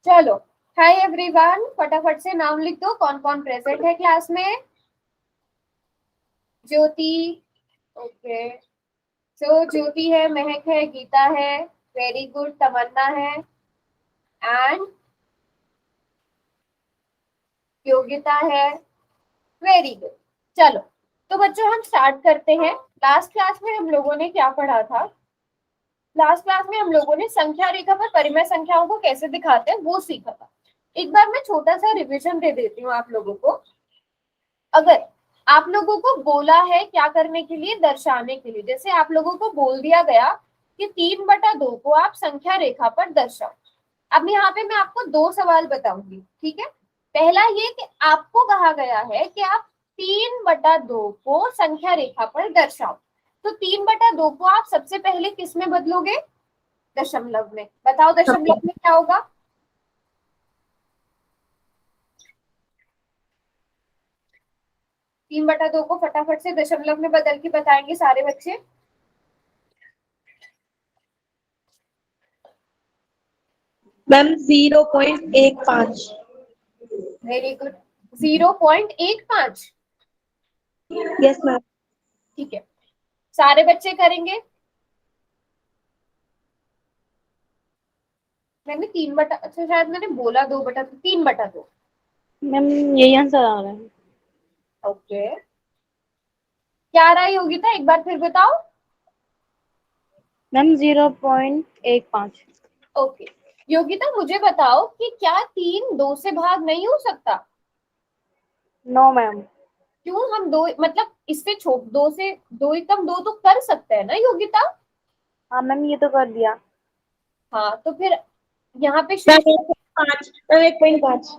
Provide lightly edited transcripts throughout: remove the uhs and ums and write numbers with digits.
चलो, hi everyone, फटाफट से नाम लिख दो। कौन कौन प्रेजेंट है क्लास में? ज्योति, ओके। तो ज्योति है, महक है, गीता है, वेरी गुड, तमन्ना है एंड योगिता है, वेरी गुड। चलो, तो बच्चों हम स्टार्ट करते हैं। लास्ट क्लास में हम लोगों ने क्या पढ़ा था? लास्ट क्लास में हम लोगों ने संख्या रेखा पर परिमेय संख्याओं को कैसे दिखाते हैं वो सीखा था। एक बार मैं छोटा सा रिवीजन दे देती हूँ आप लोगों को। अगर आप लोगों को बोला है क्या करने के लिए, दर्शाने के लिए, जैसे आप लोगों को बोल दिया गया कि 3/2 को आप संख्या रेखा पर दर्शाओ। अब यहाँ पे मैं आपको 2 सवाल बताऊंगी, ठीक है? पहला ये कि आपको कहा गया है कि आप 3/2 को संख्या रेखा पर दर्शाओ। तो 3/2 को आप सबसे पहले किस में बदलोगे? दशमलव में। बताओ दशमलव में क्या होगा? 3/2 को फटाफट से दशमलव में बदल के बताएंगे सारे बच्चे। Ma'am 0.15। Very good, 0.15। Yes ma'am. ठीक है, सारे बच्चे करेंगे। मैंने 3/, अच्छा शायद मैंने बोला 2/2, 3/2। मैम यही आंसर आ रहा है। ओके, क्या आ रहा है योगिता, एक बार फिर बताओ। मैम 0.15। ओके, योगिता मुझे बताओ कि क्या 3 2 से भाग नहीं हो सकता? No ma'am. क्यों? हम 2 मतलब इससे छोड़, 2 से 2 एकम 2 तो कर सकते हैं ना योगिता? हाँ मैम ये तो कर दिया। हाँ, तो फिर यहाँ पे मैम शेष 1.5। मैम 1.5।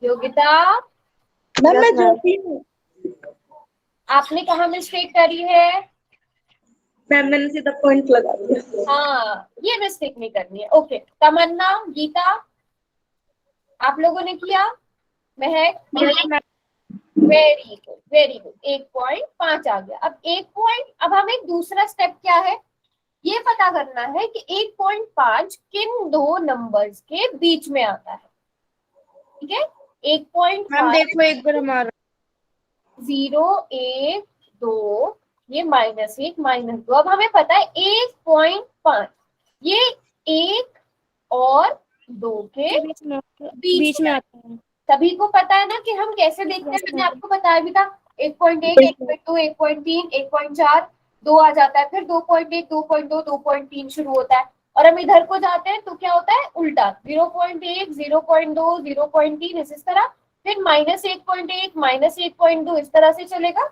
योगिता, मैम मैं ज्योति हूँ। आपने कहा मिस्टेक करी है? मैम मैंने सीधा पॉइंट लगा दिया। हाँ, ये मिस्टेक नहीं करनी है। ओके, तमन्ना, गीता, आप लोगों ने किया? महक, yes ma'am. Very good, very good, 1.5 आ गया। अब 1 अब हमें दूसरा स्टेप क्या है, ये पता करना है कि 1.5 किन दो नंबर्स के बीच में आता है। ठीक है, मैम 1.5, देखो एक बार हमारा 0 1 2, ये -1 -2। अब हमें पता है 1.5 ये 1 और 2 के बीच बीच में में आता आता है। है। सभी को पता है ना कि हम कैसे देखते हैं? यस मैंने मैम। आपको बताया भी था। 1.1, 1.2, 1.3, 1.4, 2 आ जाता है, फिर 2.1, 2.2, 2.3 शुरू होता है। और हम इधर को जाते हैं तो क्या होता है? उल्टा, 0.1, 0.2, 0.3, इस तरह। फिर -1.1, -1.2, इस तरह से चलेगा।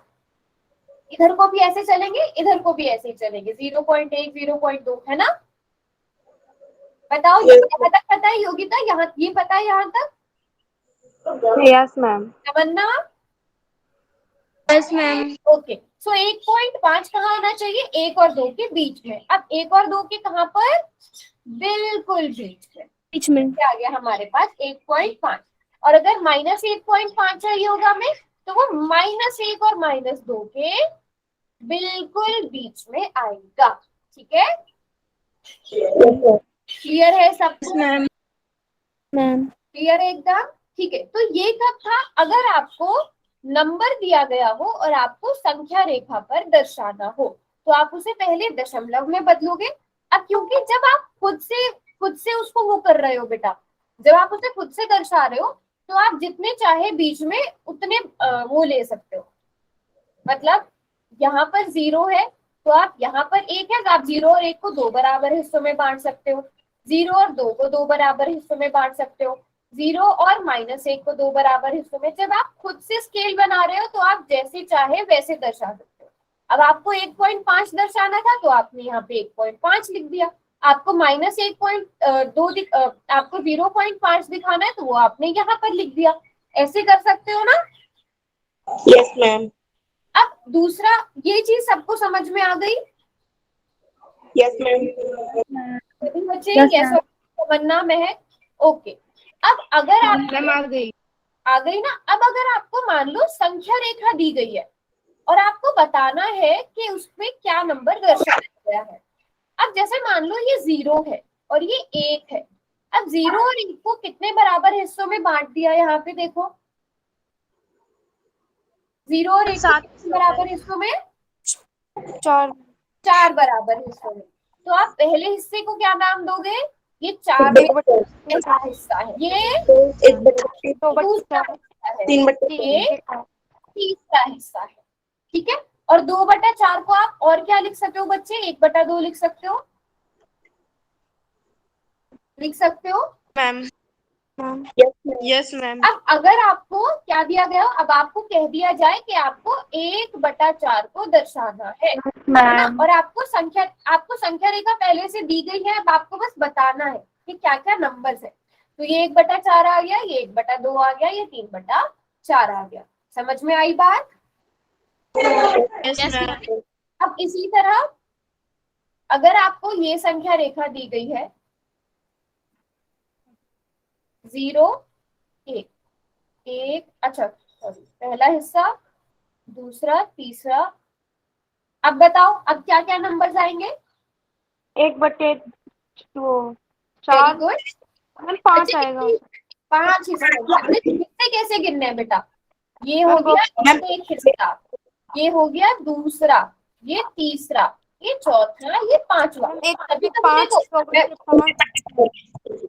इधर को भी ऐसे चलेंगे, इधर को भी ऐसे ही चलेंगे, 0.1, 0.2, है ना? बताओ, यहाँ तक पता है योगिता? यहाँ ये पता है यहाँ तक? Yes ma'am. Tamanna, yes ma'am. Okay. So 1.5 कहाँ आना चाहिए? 1 और 2 के बीच में। अब 1 और 2 के कहाँ पर? बिल्कुल बीच में। बीच में। क्या आ गया हमारे पास? 1.5। और अगर -1.5 चाहिए होगा हमें, तो वो -1 और -2 के बिल्कुल बीच में आएगा। ठीक है, क्लियर है सबको? मैम। मैम क्लियर है एकदम? ठीक है, तो ये कब था? अगर आपको नंबर दिया गया हो और आपको संख्या रेखा पर दर्शाना हो, तो आप उसे पहले दशमलव में बदलोगे। अब क्योंकि जब आप खुद से उसको वो कर रहे हो बेटा, जब आप उसे खुद से दर्शा रहे हो, तो आप जितने चाहे बीच में उतने वो ले सकते हो। मतलब यहाँ पर 0 है तो आप यहाँ पर 1 है तो आप 0 और 1 को 2 बराबर हिस्सों में बांट सकते हो। 0 और 2 को 2 बराबर हिस्सों में बांट सकते हो। 0 और -1 को 2 बराबर हिस्सों में। जब आप खुद से स्केल बना रहे हो तो आप जैसे चाहे वैसे दर्शा सकते हो। अब आपको 1.5 दर्शाना था तो आपने यहाँ पे 1.5 लिख दिया। आपको -1.2 आपको 0.5 दिखाना है तो वो आपने यहाँ पर लिख दिया। ऐसे कर सकते हो ना? Yes ma'am. अब दूसरा, ये चीज सबको समझ में आ गई? Yes ma'am. सभी बच्चे? Yes yes ma'am. और तमन्ना, महक, ओके। अब अगर आप मैम आ गई। आ गई ना? अब अगर आपको मान लो संख्या रेखा दी गई है और आपको बताना है कि उसमें क्या नंबर दर्शाया गया है। अब जैसे मान लो ये 0 है और ये 1 है, अब 0 और 1 को कितने बराबर हिस्सों में बांट दिया यहाँ पे देखो, 0 और 1 को कितने बराबर हिस्सों में, 4 4 बराबर हिस्सों में। तो आप पहले हिस्से को क्या नाम दोगे, ये 4 में पहला हिस्सा है, ये 1/2 दूसरा हिस्सा है, 3/3 ये तीसरा हिस्सा है, ठीक है। और 2/4 को आप और क्या लिख सकते हो बच्चे, 1/2 लिख सकते हो, लिख सकते हो। मैम। Yes ma'am. अब अगर आपको क्या दिया गया, अब आपको कह दिया जाए कि आपको 1/4 को दर्शाना है ना, और आपको संख्या रेखा पहले से दी गई है, अब आपको बस बताना है कि क्या क्या नंबर्स है। तो ये 1/4 आ गया, ये 1/2 आ गया, ये 3/4 आ गया। समझ में आई बात? Yes ma'am. अब इसी तरह अगर आपको ये संख्या रेखा दी गई है 0 1 1, अच्छा सॉरी, पहला हिस्सा, दूसरा, तीसरा, अब बताओ अब क्या क्या नंबर्स आएंगे? 1/2 वेरी 4 गुड। 5 आएगा। 5 हिस्से होंगे। हिस्से कैसे गिनने हैं बेटा, ये हो गया एक हिस्सा, ये हो गया दूसरा, ये तीसरा, ये चौथा, ये पांचवा। अभी तक देखो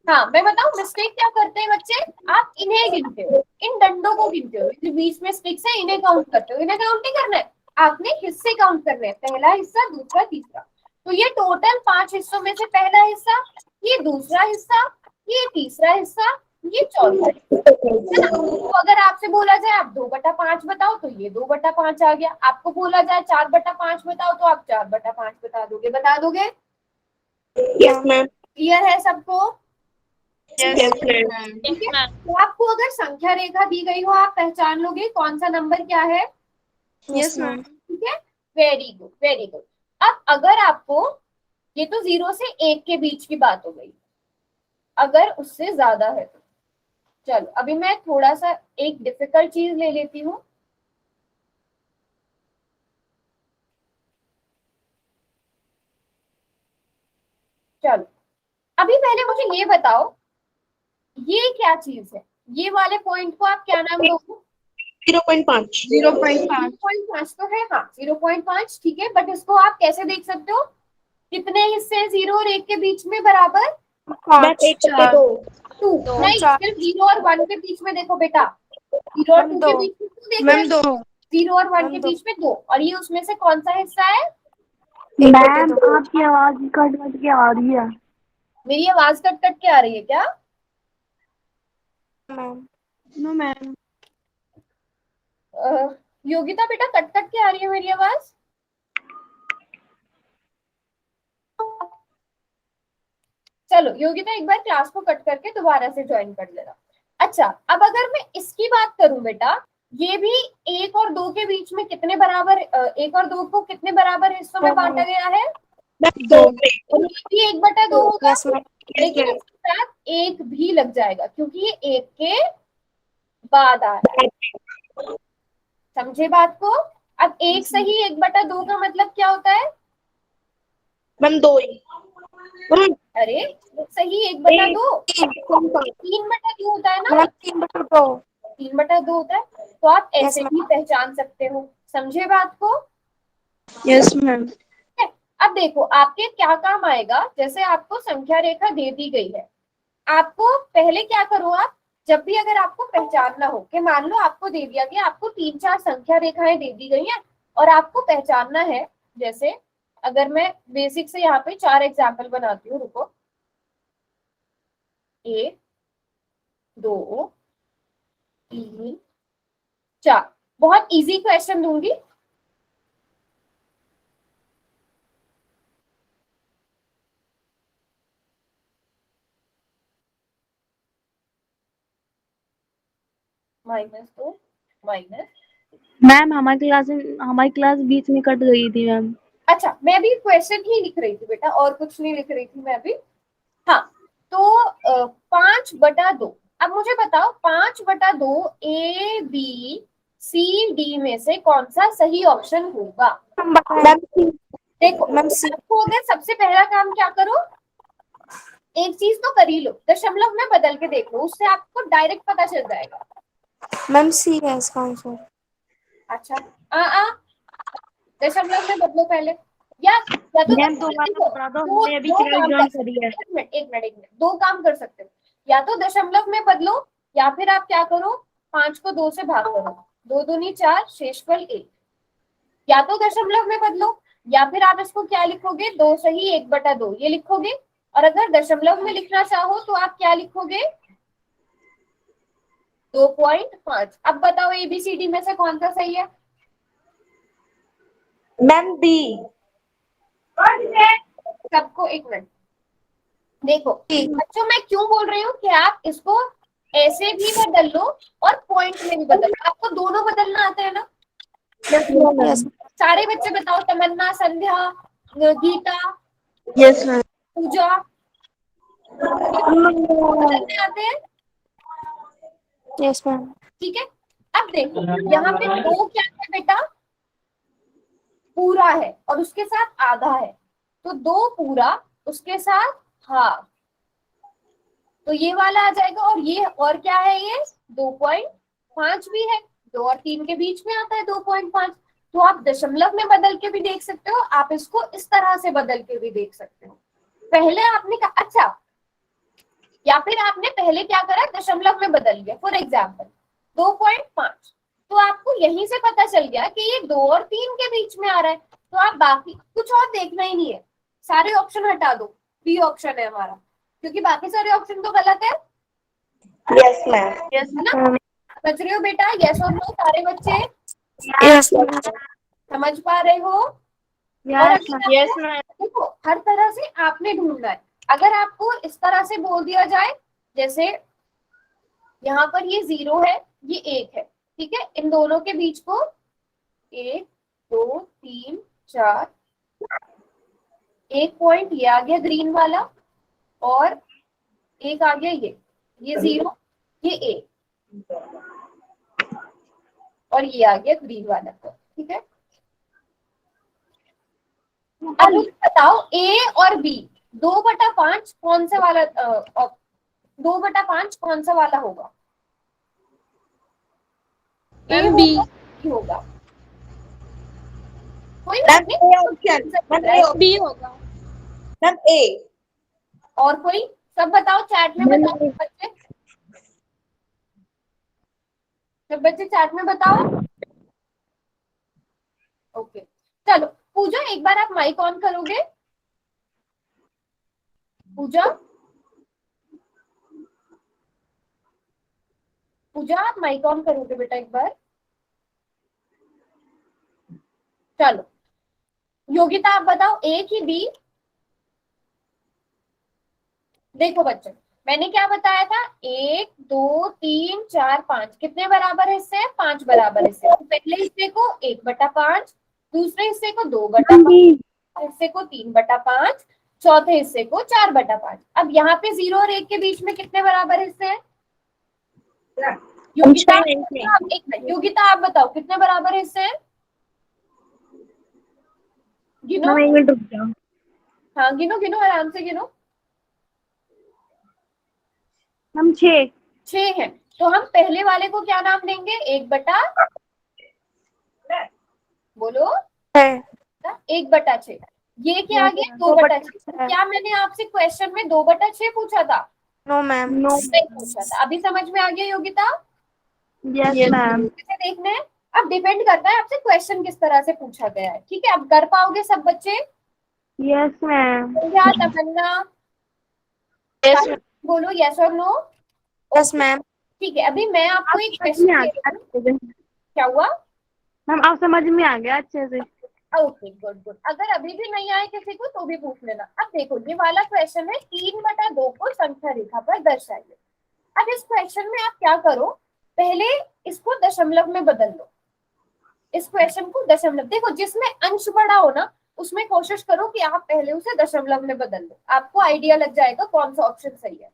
हाँ मैं बताऊं मिस्टेक क्या करते हैं बच्चे, आप इन्हें गिनते हो, इन डंडों को गिनते हो, जो बीच में स्टिक्स है इन्हें काउंट करते हो, इन्हें काउंट नहीं करना है, आपने हिस्से काउंट करने हैं, पहला हिस्सा, दूसरा, तीसरा। तो ये टोटल 5 हिस्सों में से पहला हिस्सा, ये दूसरा हिस्सा, ये तीसरा हिस्सा, ये चौथा हिस्सा, है ना। तो अगर आपसे बोला जाए आप 2/5 बताओ तो ये 2/5 आ गया, आपको बोला जाए 4/5 बताओ तो आप 4/5 बता दोगे? Yes ma'am. क्लियर है सबको? Yes ma'am. ठीक है। तो आपको अगर संख्या रेखा दी गई हो आप पहचान लोगे कौन सा नंबर क्या है, यस मैम। ठीक है। Very good very good. अब अगर आपको, ये तो 0 से 1 के बीच की बात हो गई, अगर उससे ज्यादा है तो चलो अभी मैं थोड़ा सा एक डिफिकल्ट चीज ले लेती हूँ। चलो अभी पहले मुझे ये बताओ, ये क्या चीज है, ये वाले पॉइंट को आप क्या नाम दोगे? 0.5 0.5 तो है, हाँ 0.5 ठीक है, बट इसको आप कैसे देख सकते हो, कितने हिस्से हैं 0 और 1 के बीच में बराबर? 1/2 2 नहीं, सिर्फ 0 और 1 के बीच में देखो बेटा, 0 और 2 के बीच में 2 देख रहे हो, 0 और 1 के बीच में 2, और ये उसमें से कौन सा हिस्सा है? मैम आपकी आवाज कट कट के आ रही है। मेरी आवाज कट कट के आ रही है क्या? Ma'am no ma'am. योगिता बेटा कट कट के आ रही है मेरी आवाज? चलो योगिता एक बार क्लास को कट करके दोबारा से ज्वाइन कर लेना। अच्छा अब अगर मैं इसकी बात करूं बेटा, ये भी 1 और 2 के बीच में कितने बराबर, 1 और 2 को कितने बराबर हिस्सों में बांटा गया है? 2। और ये भी 1/2 होगा, यस मैम। लेकिन इसके साथ 1 भी लग जाएगा क्योंकि ये 1 के बाद आ रहा है। समझे बात को? अब 1 सही 1/2 का मतलब क्या होता है? मैम 2 ही। अरे सही 1/2, 3/2 होता है ना, 3/2। 3/2 होता है, तो आप ऐसे भी पहचान सकते हो। समझे बात को? Yes ma'am. ठीक है। अब देखो आपके क्या काम आएगा, जैसे आपको संख्या रेखा दे दी गई है, आपको पहले क्या करो आप, जब भी अगर आपको पहचानना हो कि मान लो आपको दे दिया गया, आपको 3-4 संख्या रेखाएं दे दी गई हैं और आपको पहचानना है, जैसे अगर मैं बेसिक से यहाँ पे 4 एग्जाम्पल बनाती हूँ, रुको, 1 2 3 4, बहुत इजी क्वेश्चन दूंगी। -2 माइनस, मैम हमारी क्लास बीच में कट गई थी मैम। अच्छा मैं भी क्वेश्चन ही लिख रही थी बेटा, और कुछ नहीं लिख रही थी मैं अभी। हाँ तो 5/2, अब मुझे बताओ 5/2 ए बी सी डी में से कौन सा सही ऑप्शन होगा? देखो मैम आपको अगर सबसे पहला काम क्या करो, एक चीज तो कर ही लो, दशमलव में बदल के देख लो, उससे आपको डायरेक्ट पता चल जाएगा। मैम सी है इसका आंसर। अच्छा आ दशमलव में बदलो पहले, या तो मैम देखो, दोबारा बता दो, दो हमने अभी दो क्लास काम ज्वाइन कर सकते करी है। हो, एक मिनट, दो काम कर सकते हो, या तो दशमलव में बदलो, या फिर आप क्या करो, 5 को 2 से भाग करो, 2 दूनी 4, शेषफल 1। या तो दशमलव में बदलो, या फिर आप इसको क्या लिखोगे, 2 सही 1/2 ये लिखोगे। और अगर दशमलव में लिखना चाहो तो आप क्या लिखोगे, 2.5। अब बताओ एबीसीडी में से कौन सा सही है? Ma'am B. सबको एक मिनट, देखो बच्चों मैं क्यों बोल रही हूँ कि आप इसको ऐसे भी बदल लो और पॉइंट में भी बदल लो, आपको दोनों बदलना आता है ना? यस सारे बच्चे बताओ, तमन्ना, संध्या, गीता, यस मैम। पूजा, बदलने आते हैं? Yes ma'am. ठीक है, अब देखो यहाँ पे दो क्या है बेटा, पूरा है और उसके साथ आधा है, तो 2 पूरा उसके साथ हाफ, तो ये वाला आ जाएगा। और ये और क्या है, ये 2.5 भी है, 2 और 3 के बीच में आता है 2.5। तो आप दशमलव में बदल के भी देख सकते हो, आप इसको इस तरह से बदल के भी देख सकते हो। पहले आपने कहा अच्छा, या फिर आपने पहले क्या करा, दशमलव में बदल दिया, फॉर एग्जाम्पल 2.5, तो आपको यहीं से पता चल गया कि ये 2 और 3 के बीच में आ रहा है, तो आप बाकी कुछ और देखना ही नहीं है, सारे ऑप्शन हटा दो, बी ऑप्शन है हमारा, क्योंकि बाकी सारे ऑप्शन तो गलत है यस मैम। यस ना? समझ रहे हो बेटा, यस और नो सारे बच्चे यस समझ पा रहे हो? और यस अगर यस आपको मैम। देखो हर तरह से आपने ढूंढना है, अगर आपको इस तरह से बोल दिया जाए, जैसे यहाँ पर ये 0 है, ये 1 है, ठीक है, इन दोनों के बीच को 1 2 3 4, एक पॉइंट ये आ गया ग्रीन वाला, और एक आ गया ये 0, ये 1, और ये आ गया ग्रीन वाला, ठीक है। अब मुझे बताओ ए और बी 2/5 कौन सा वाला 2/5 कौन सा वाला होगा? ए मैम बी। होगा, बी होगा, कोई मैम बात ए ऑप्शन। मैम ए नहीं। बी होगा। मैम ए। और कोई, सब बताओ चैट में, बताओ बच्चे, सब बच्चे चैट में बताओ। ओके, चलो पूजा एक बार आप माइक ऑन करोगे? पूजा, पूजा आप माइक ऑन करोगे बेटा एक बार? चलो योगिता आप बताओ, ए की बी? देखो बच्चों, मैंने क्या बताया था, 1 2 3 4 5 कितने बराबर हिस्से हैं, 5 बराबर हिस्से, तो पहले हिस्से को 1/5, दूसरे हिस्से को 2/5, हिस्से को 3/5, चौथे हिस्से को 4/5। अब यहाँ पे 0 और 1 के बीच में कितने बराबर हिस्से हैं? योगिता एक मिनट, योगिता आप बताओ कितने बराबर हिस्से हैं, गिनो। मैम एक मिनट रुक जाओ। हाँ गिनो गिनो, आराम से गिनो। हम 6। 6 है, तो हम पहले वाले को क्या नाम देंगे, 1/, बोलो, है 1/6। ये क्या आ गया, 2/6। क्या मैंने आपसे क्वेश्चन में 2/6 पूछा था? No ma'am. नो। नहीं पूछा था। अभी समझ में आ गया योगिता? Yes ma'am. कैसे देखना है, अब डिपेंड करता है आपसे क्वेश्चन किस तरह से पूछा गया है, ठीक है। अब कर पाओगे सब बच्चे? Yes ma'am. क्या तमन्ना, यस बोलो यस और नो। Yes ma'am. ठीक है, अभी मैं आपको एक समझ में क्वेश्चन आ दे गया रही हूँ। अच्छे से। क्या हुआ? मैम आप समझ में आ गया अच्छे से। ओके गुड गुड, अगर अभी भी नहीं आए किसी को तो भी पूछ लेना। अब देखो ये वाला क्वेश्चन है, 3/2 को संख्या रेखा पर दर्शाइए। अब इस क्वेश्चन में आप क्या करो, पहले इसको दशमलव में बदल लो, इस क्वेश्चन को दशमलव, देखो जिसमें अंश बड़ा हो ना उसमें कोशिश करो कि आप पहले उसे दशमलव में बदल लो, आपको आइडिया लग जाएगा कौन सा ऑप्शन सही है।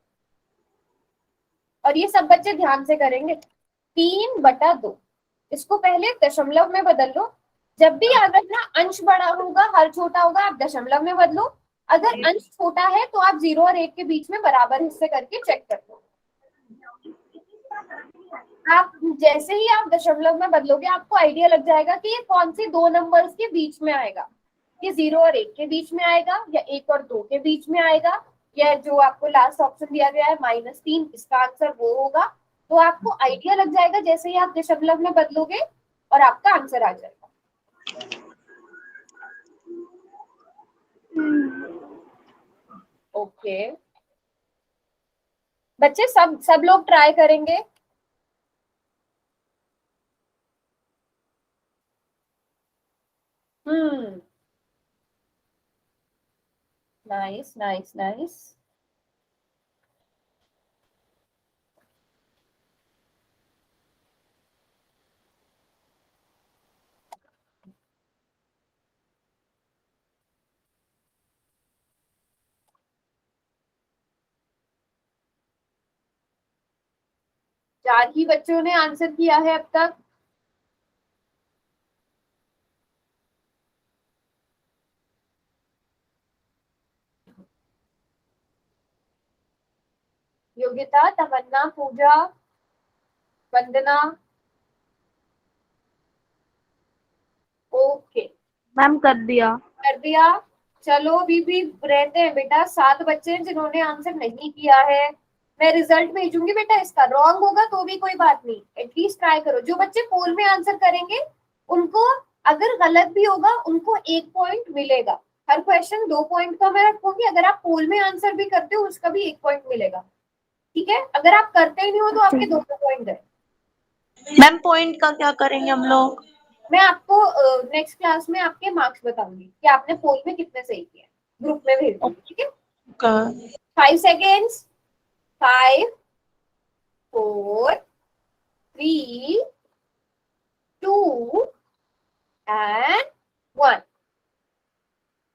और ये सब बच्चे ध्यान से करेंगे। 3/2 इसको पहले दशमलव में बदल लो, जब भी याद रखना अंश बड़ा होगा हर छोटा होगा, आप दशमलव में बदलो, अगर अंश छोटा है तो आप 0 और 1 के बीच में बराबर हिस्से करके चेक कर लो। आप जैसे ही आप दशमलव में बदलोगे आपको आइडिया लग जाएगा कि ये कौन से दो नंबर्स के बीच में आएगा, ये 0 और 1 के बीच में आएगा या 1 और 2 के बीच में आएगा, या जो आपको लास्ट ऑप्शन दिया गया है -3, इसका आंसर वो होगा। तो आपको आइडिया लग जाएगा जैसे ही आप दशमलव में बदलोगे और आपका आंसर आ जाएगा। ओके बच्चे, सब लोग ट्राई करेंगे। Nice nice nice. चार ही बच्चों ने आंसर किया है अब तक। योगिता, तमन्ना, पूजा, वंदना। ओके मैम कर दिया। कर दिया। चलो अभी भी रहते हैं बेटा 7 बच्चे हैं जिन्होंने आंसर नहीं किया है। मैं रिजल्ट भेजूंगी बेटा, इसका रॉन्ग होगा तो भी कोई बात नहीं, एटलीस्ट ट्राई करो। जो बच्चे पोल में आंसर करेंगे उनको, अगर गलत भी होगा उनको 1 पॉइंट मिलेगा। हर क्वेश्चन 2 पॉइंट का मैं रखूंगी, अगर आप पोल में आंसर भी करते हो उसका भी 1 पॉइंट मिलेगा। ठीक है, अगर आप करते ही नहीं हो तो आपके 2 पॉइंट है। मैम पॉइंट का क्या करेंगे हम लोग? मैं आपको नेक्स्ट क्लास में आपके मार्क्स बताऊंगी कि आपने पोल में कितने सही किए, ग्रुप में भेज दूंगी। ठीक है, 5 सेकेंड्स। 5 4 3 2 एंड 1।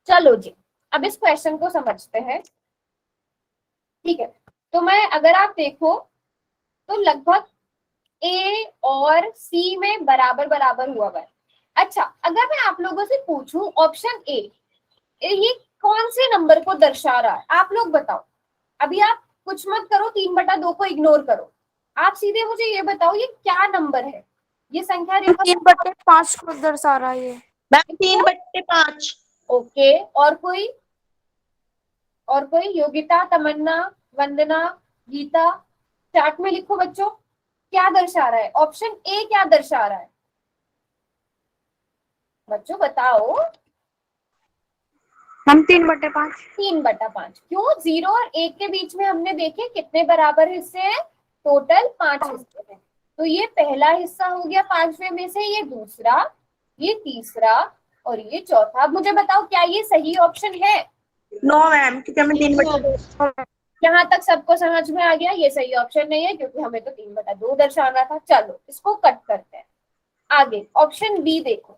चलो जी, अब इस क्वेश्चन को समझते हैं। ठीक है, तो मैं अगर आप देखो तो लगभग ए और सी में बराबर बराबर हुआ है। अच्छा, अगर मैं आप लोगों से पूछूं ऑप्शन ए, ये कौन से नंबर को दर्शा रहा है, आप लोग बताओ। अभी आप कुछ मत करो, 3/2 को इग्नोर करो, आप सीधे मुझे ये बताओ ये क्या नंबर है, ये संख्या रेखा 3/5 को दर्शा रहा है ये। मैम 3/5। ओके, और कोई? और कोई? योगिता, तमन्ना, वंदना, गीता, चार्ट में लिखो बच्चों क्या दर्शा रहा है, ऑप्शन ए क्या दर्शा रहा है, बच्चों बताओ। हम 3/5। 3/5 क्यों? 0 और 1 के बीच में हमने देखे कितने बराबर हिस्से हैं, टोटल 5 हिस्से हैं। तो ये पहला हिस्सा हो गया 5वें में से, ये दूसरा, ये तीसरा और ये चौथा। अब मुझे बताओ क्या ये सही ऑप्शन है? नो मैम, क्योंकि हमें 3/2। यहाँ तक सबको समझ में आ गया ये सही ऑप्शन नहीं है, क्योंकि हमें तो 3/2 दर्शाना था। चलो इसको कट करते हैं। आगे ऑप्शन बी देखो,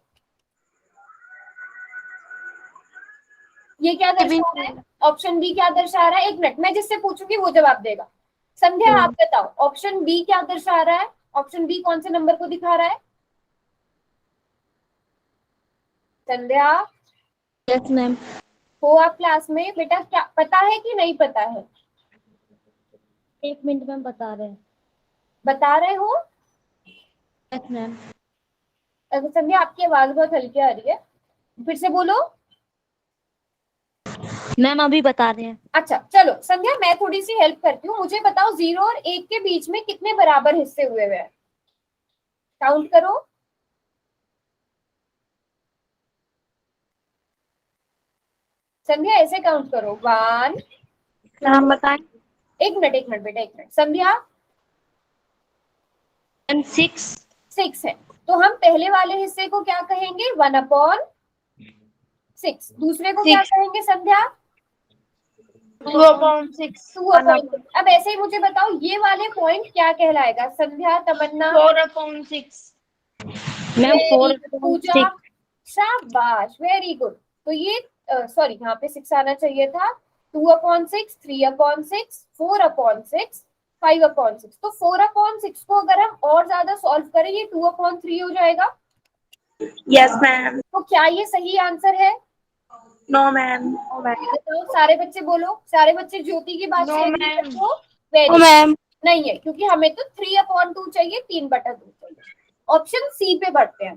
ये क्या दर्शा रहा है? ऑप्शन बी क्या दर्शा रहा है? 1 मिनट, मैं जिससे पूछूंगी वो जवाब देगा। संध्या आप बताओ ऑप्शन बी क्या दर्शा रहा है, ऑप्शन बी कौन से नंबर को दिखा रहा है? संध्या, यस मैम। हो आप क्लास में? बेटा क्या पता है कि नहीं पता है? 1 मिनट में बता रहे हैं। बता रहे हो? Yes ma'am. संध्या आपकी आवाज बहुत हल्की आ रही है, फिर से बोलो। मैम अभी बता रहे हैं। अच्छा चलो संध्या, मैं थोड़ी सी हेल्प करती हूँ, मुझे बताओ 0 और 1 के बीच में कितने बराबर हिस्से हुए हैं, काउंट करो। संध्या ऐसे काउंट करो, 1। हम बताएं। 1 मिनट 1 मिनट बेटा, 1 मिनट। संध्या 6। 6 है, तो हम पहले वाले हिस्से को क्या कहेंगे? 1/6। दूसरे को क्या कहेंगे संध्या? 2/6। 2/6। अब ऐसे ही मुझे बताओ ये वाले पॉइंट क्या कहलाएगा? संध्या, तमन्ना, 4/6। मैम 4/6। पूजा, शाबाश, वेरी गुड। तो ये सॉरी यहाँ पे 6 आना चाहिए था। 2/6, 3/6, 4/6, 5/6। तो 4/6 को अगर हम और ज्यादा सॉल्व करें ये 2/3 हो जाएगा। Yes ma'am. तो क्या ये सही आंसर है? No ma'am. बताओ सारे बच्चे बोलो, सारे बच्चे ज्योति की बात No, से agree ma'am. करते हो? Very ma'am. नहीं है, क्योंकि हमें तो 3/2 चाहिए, 3/2 चाहिए। ऑप्शन सी पे बढ़ते हैं,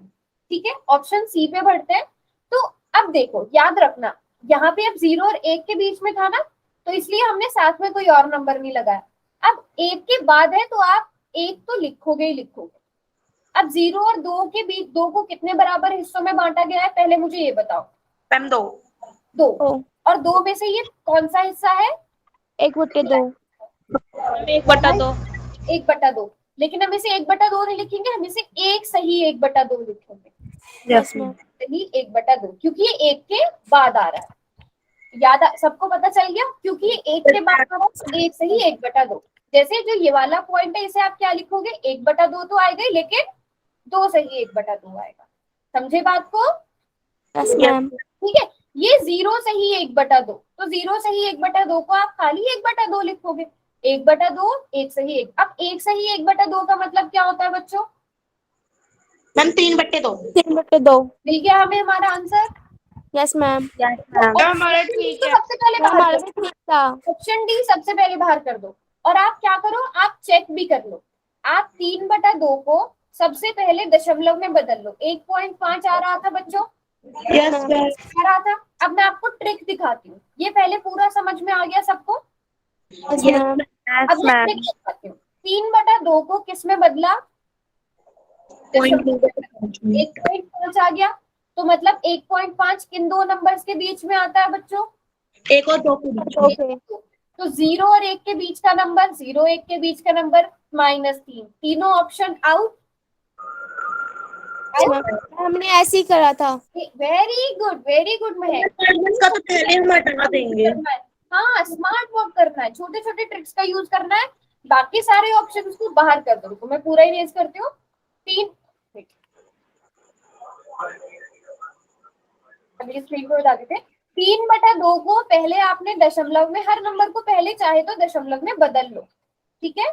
ठीक है, ऑप्शन सी पे बढ़ते हैं। तो अब देखो, याद रखना, यहाँ पे अब 0 और 1 के बीच में था ना, तो इसलिए हमने साथ में कोई और नंबर नहीं लगाया। अब 1 के बाद है तो आप 1 तो लिखोगे ही लिखोगे। अब 0 और 2 के बीच, 2 को कितने बराबर हिस्सों में बांटा गया है, पहले मुझे ये बताओ। मैम 2। 2। ओ, और 2 में से ये कौन सा हिस्सा है? 1/2। 1/2। 1/2। लेकिन हम इसे 1/2 नहीं लिखेंगे, हम इसे एक सही 1/2 लिखेंगे। Yes ma'am. सही 1/2, क्योंकि ये 1 के बाद आ रहा है। सबको पता चल गया, क्योंकि ये 1 के बाद आ रहा है, तो एक सही 1/2। जैसे जो ये वाला पॉइंट है, इसे आप क्या लिखोगे, 1/2 तो आएगा ही, लेकिन 2 सही 1/2 आएगा। समझे बात को? Yes ma'am. ठीक है, ये 0 सही 1/2, तो 0 सही 1/2 को आप खाली 1/2 लिखोगे। 1/2, एक सही एक। अब एक सही 1/2 का मतलब क्या होता है बच्चों? मैम 3/2। 3/2। मिल गया हमें हमारा आंसर। Yes ma'am. यस तो मैम। हमारा ऑप्शन डी ठीक तो है। सबसे पहले बाहर हमारा कर भी दो। ठीक था। ऑप्शन डी सबसे पहले बाहर कर दो। और आप क्या करो, आप चेक भी कर लो। आप 3/2 को सबसे पहले दशमलव में बदल लो। 1.5 आ रहा था बच्चों, यस मैम। आ रहा था। अब मैं आपको ट्रिक दिखाती हूँ, ये पहले पूरा समझ में आ गया सबको? Yes yes ma'am. अब मैं ट्रिक दिखाती हूँ। 3/2 को किस में बदला? दशमलव में। 1.5 आ गया, तो मतलब 1.5 किन दो नंबर्स के बीच में आता है बच्चों? 1 और 2 के बीच में। ओके। तो 0 और 1 के बीच का नंबर, 0 1 के बीच का नंबर -3, तीनों ऑप्शन आउट। हमने ऐसे ही करा था। वेरी गुड महक। इसका तो पहले हम हटा देंगे। करना है, हाँ, स्मार्ट वर्क करना है, छोटे छोटे ट्रिक्स का यूज करना है। बाकी सारे ऑप्शन को बाहर कर दो, तो मैं पूरा इरेज करती हूँ। 3, अभी स्क्रीन को बता देते। 3/2 को पहले आपने दशमलव में, हर नंबर को पहले चाहे तो दशमलव में बदल लो, ठीक है,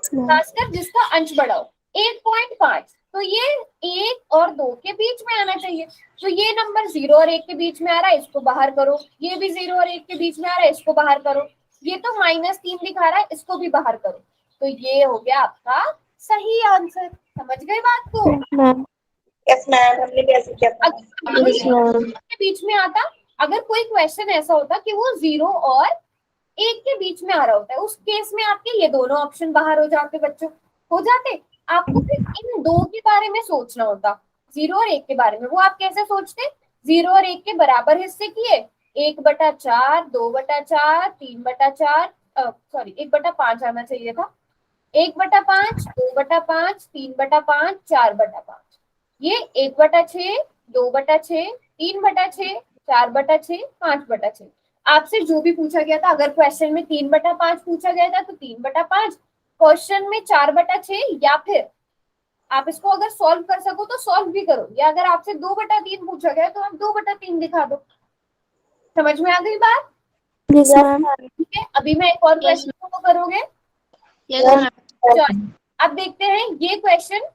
खासकर जिसका अंश बढ़ाओ। 1.5, तो ये 1 और 2 के बीच में आना चाहिए। तो ये नंबर 0 और 1 के बीच में आ रहा है, इसको बाहर करो। ये भी 0 और 1 के बीच में आ रहा है, इसको बाहर करो। ये तो -3 दिखा रहा है, इसको भी बाहर करो। तो ये हो गया आपका सही आंसर। समझ गए बात को? मैम। यस मैम, हमने भी ऐसे किया था। अगर कोई के बीच में आता, अगर कोई क्वेश्चन ऐसा होता कि वो 0 और 1 के बीच में आ रहा होता है, उस केस में आपके ये दोनों ऑप्शन बाहर हो जाते बच्चों, हो जाते। आपको फिर इन दो के बारे में सोचना होता, 0 और 1 के बारे में। वो आप कैसे सोचते? 0 और 1 के बराबर हिस्से किए, 1/4, 2/4, 3/4, सॉरी 1/5 आना चाहिए था। 1/5, 2/5, 3/5, 4/5। ये 1/6, 2/6, 3/6, 4/6, 5/6। आपसे जो भी पूछा गया था, अगर क्वेश्चन में 3/5 पूछा गया था तो 3/5, क्वेश्चन में 4/6, या फिर आप इसको अगर सॉल्व कर सको तो सॉल्व भी करो, या अगर आपसे 2/3 पूछा गया तो आप 2/3 दिखा दो। समझ में आ गई बात? Yes ma'am. ठीक है, अभी मैं एक और Yes, क्वेश्चन को करोगे। Yes ma'am. चलो, अब देखते हैं ये क्वेश्चन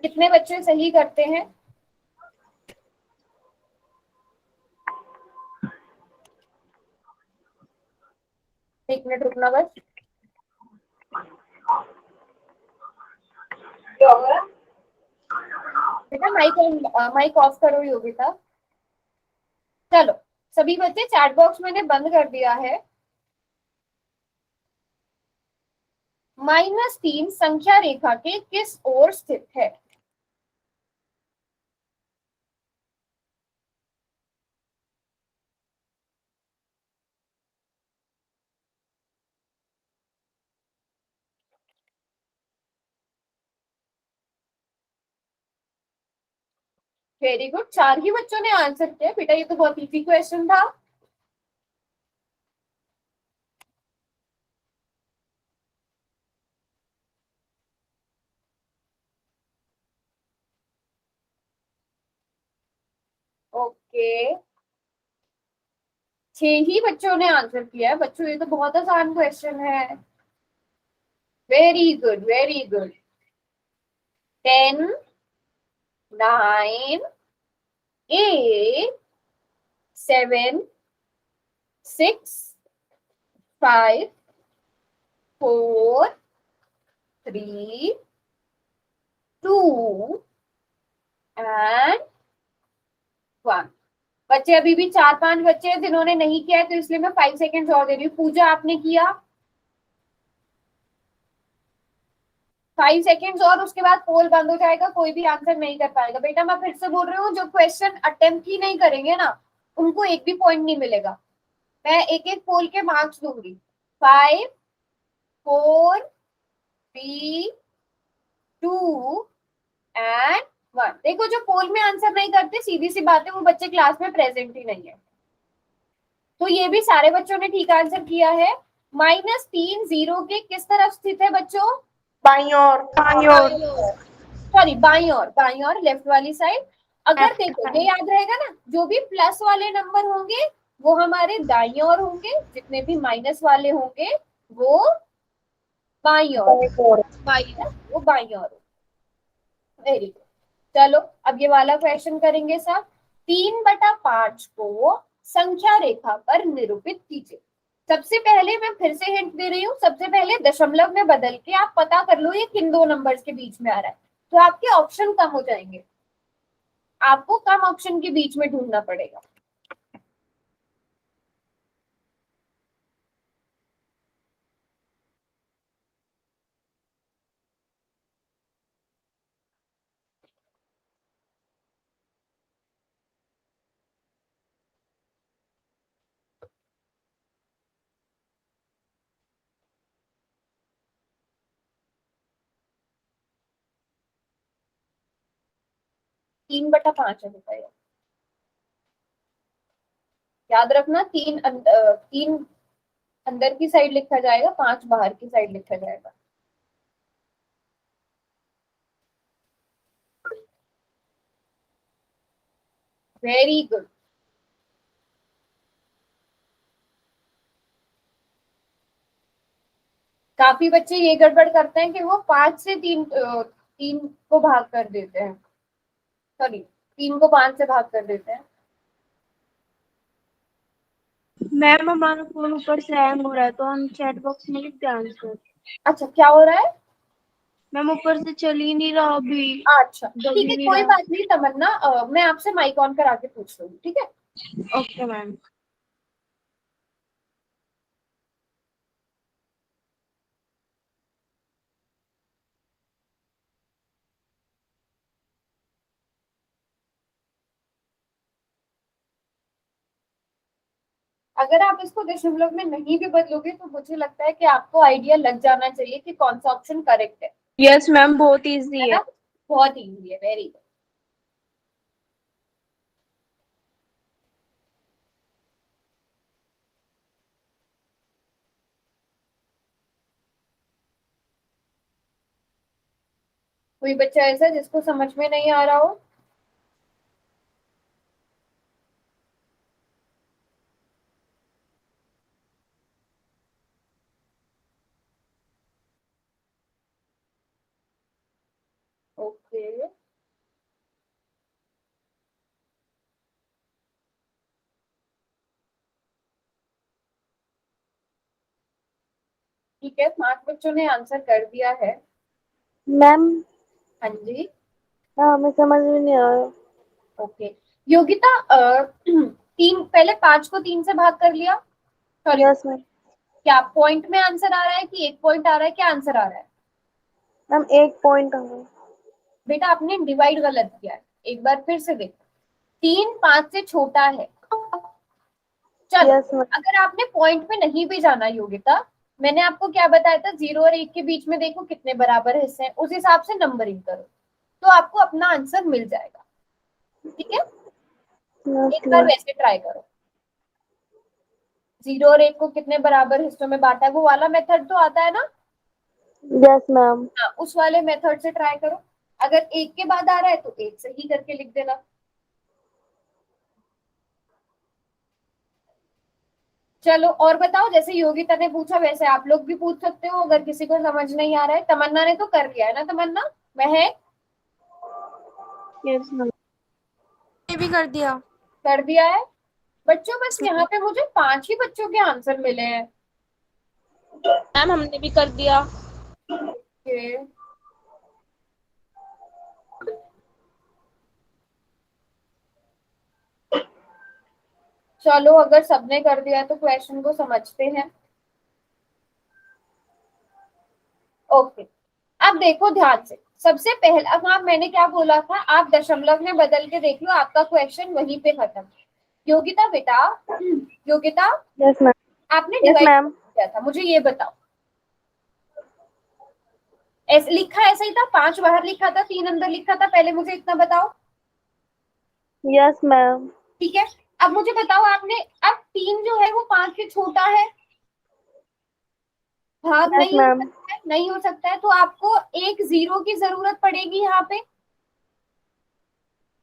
कितने बच्चे सही करते हैं। एक मिनट रुकना बस। बेटा माइक ऑफ करो योगिता। चलो, सभी बच्चे, चैट बॉक्स मैंने बंद कर दिया है। -3 संख्या रेखा के किस ओर स्थित है? वेरी गुड, 4 ही बच्चों ने आंसर किया बेटा, ये तो बहुत इजी क्वेश्चन था। ओके, 6 ही बच्चों ने आंसर किया है बच्चों, ये तो बहुत आसान क्वेश्चन है। Very good, very good. 10, 9, 8 7 6 5 4 3 2 and 1। बच्चे अभी भी 4-5 बच्चे हैं जिन्होंने नहीं किया है, तो इसलिए मैं 5 सेकेंड्स और दे रही हूँ। पूजा आपने किया? 5 सेकेंड्स और, उसके बाद पोल बंद हो जाएगा, कोई भी आंसर नहीं कर पाएगा। बेटा मैं फिर से बोल रही हूँ, जो क्वेश्चन अटेम्प्ट ही नहीं करेंगे ना, उनको एक भी पॉइंट नहीं मिलेगा। मैं एक एक पोल के मार्क्स दूंगी। 5 4 3 2 एंड 1। देखो जो पोल में आंसर नहीं करते, सीधी सी बात है, वो बच्चे क्लास में प्रेजेंट ही नहीं है। तो ये भी सारे बच्चों ने ठीक आंसर किया है। -3 0 के किस तरफ स्थित है बच्चों? बाईं ओर। सॉरी बाईं ओर लेफ्ट वाली साइड। अगर देखो ये याद रहेगा ना, जो भी प्लस वाले नंबर होंगे वो हमारे दाईं ओर होंगे, जितने भी माइनस वाले होंगे वो बाईं ओर, वो बाईं ओर। Very good. चलो अब ये वाला क्वेश्चन करेंगे सब। 3/5 को संख्या रेखा पर निरूपित कीजिए। सबसे पहले मैं फिर से हिंट दे रही हूँ, सबसे पहले दशमलव में बदल के आप पता कर लो ये किन दो नंबर्स के बीच में आ रहा है, तो आपके ऑप्शन कम हो जाएंगे, आपको कम ऑप्शन के बीच में ढूंढना पड़ेगा। तीन बटा पांच है बेटा, याद रखना। तीन अंदर की साइड लिखा जाएगा, 5 बाहर की साइड लिखा जाएगा। Very good. काफी बच्चे ये गड़बड़ करते हैं कि वो 5 से 3 को भाग कर देते हैं, सॉरी 3 को 5 से भाग कर देते हैं। मैम हमारा फोन ऊपर से हैंग हो रहा है, तो हम चैट बॉक्स में लिख दें आंसर। अच्छा क्या हो रहा है? मैम ऊपर से चल ही नहीं रहा अभी। अच्छा ठीक है, कोई बात नहीं तमन्ना, मैं आपसे माइक ऑन करा के पूछ रही हूँ, ठीक है? Okay ma'am. अगर आप इसको दशमलव में नहीं भी बदलोगे तो मुझे लगता है कि आपको आइडिया लग जाना चाहिए कि कौन सा ऑप्शन करेक्ट है। यस मैम, बहुत इजी है है। ना? बहुत इजी है, वेरी गुड। कोई बच्चा ऐसा जिसको समझ में नहीं आ रहा हो? ओके ठीक है, 5 बच्चों ने आंसर कर दिया है। मैम हाँ जी। हमें समझ में नहीं आ रहा। ओके योगिता, 3 पहले 5 को 3 से भाग कर लिया? Sorry, yes ma'am. क्या पॉइंट में आंसर आ रहा है कि 1 पॉइंट आ रहा है, क्या आंसर आ रहा है? मैम 1 पॉइंट आ रहा। बेटा आपने डिवाइड गलत किया है, एक बार फिर से देखो। 3 5 से छोटा है। चलो यस मैम। अगर आपने पॉइंट में नहीं भी जाना योगिता, मैंने आपको क्या बताया था, 0 और 1 के बीच में देखो कितने बराबर हिस्से हैं, उस हिसाब से नंबरिंग करो तो आपको अपना आंसर मिल जाएगा। ठीक है, एक बार वैसे ट्राई करो। 0 और 1 को कितने बराबर हिस्सों में बांटा है, वो वाला मेथड तो आता है ना? Yes ma'am. हाँ, उस वाले मेथड से ट्राई करो। अगर 1 के बाद आ रहा है तो 1 से ही करके लिख देना। चलो और बताओ, जैसे योगिता ने पूछा वैसे आप लोग भी पूछ सकते हो, अगर किसी को समझ नहीं आ रहा है। तमन्ना ने तो कर लिया है ना? तमन्ना, महक, यस मैम। भी कर दिया। कर दिया है बच्चों, बस यहाँ पे मुझे 5 ही बच्चों के आंसर मिले हैं। मैम हमने भी कर दिया। ओके, चलो अगर सबने कर दिया तो क्वेश्चन को समझते हैं। ओके, अब देखो ध्यान से। सबसे पहला, अब आप, मैंने क्या बोला था, आप दशमलव में बदल के देख लो, आपका क्वेश्चन वहीं पे खत्म। योगिता बेटा, योगिता, यस मैम। आपने यस डिवाइड मैम। किया था, मुझे ये बताओ। ऐसे लिखा, ऐसा ही था, 5 बाहर लिखा था, 3 अंदर लिखा था, पहले मुझे इतना बताओ। Yes ma'am. ठीक है, अब मुझे बताओ आपने, अब 3 जो है वो 5 से छोटा है, भाग यस नहीं हो मैम। सकता है, नहीं हो सकता है, तो आपको एक 0 की जरूरत पड़ेगी, यहाँ पे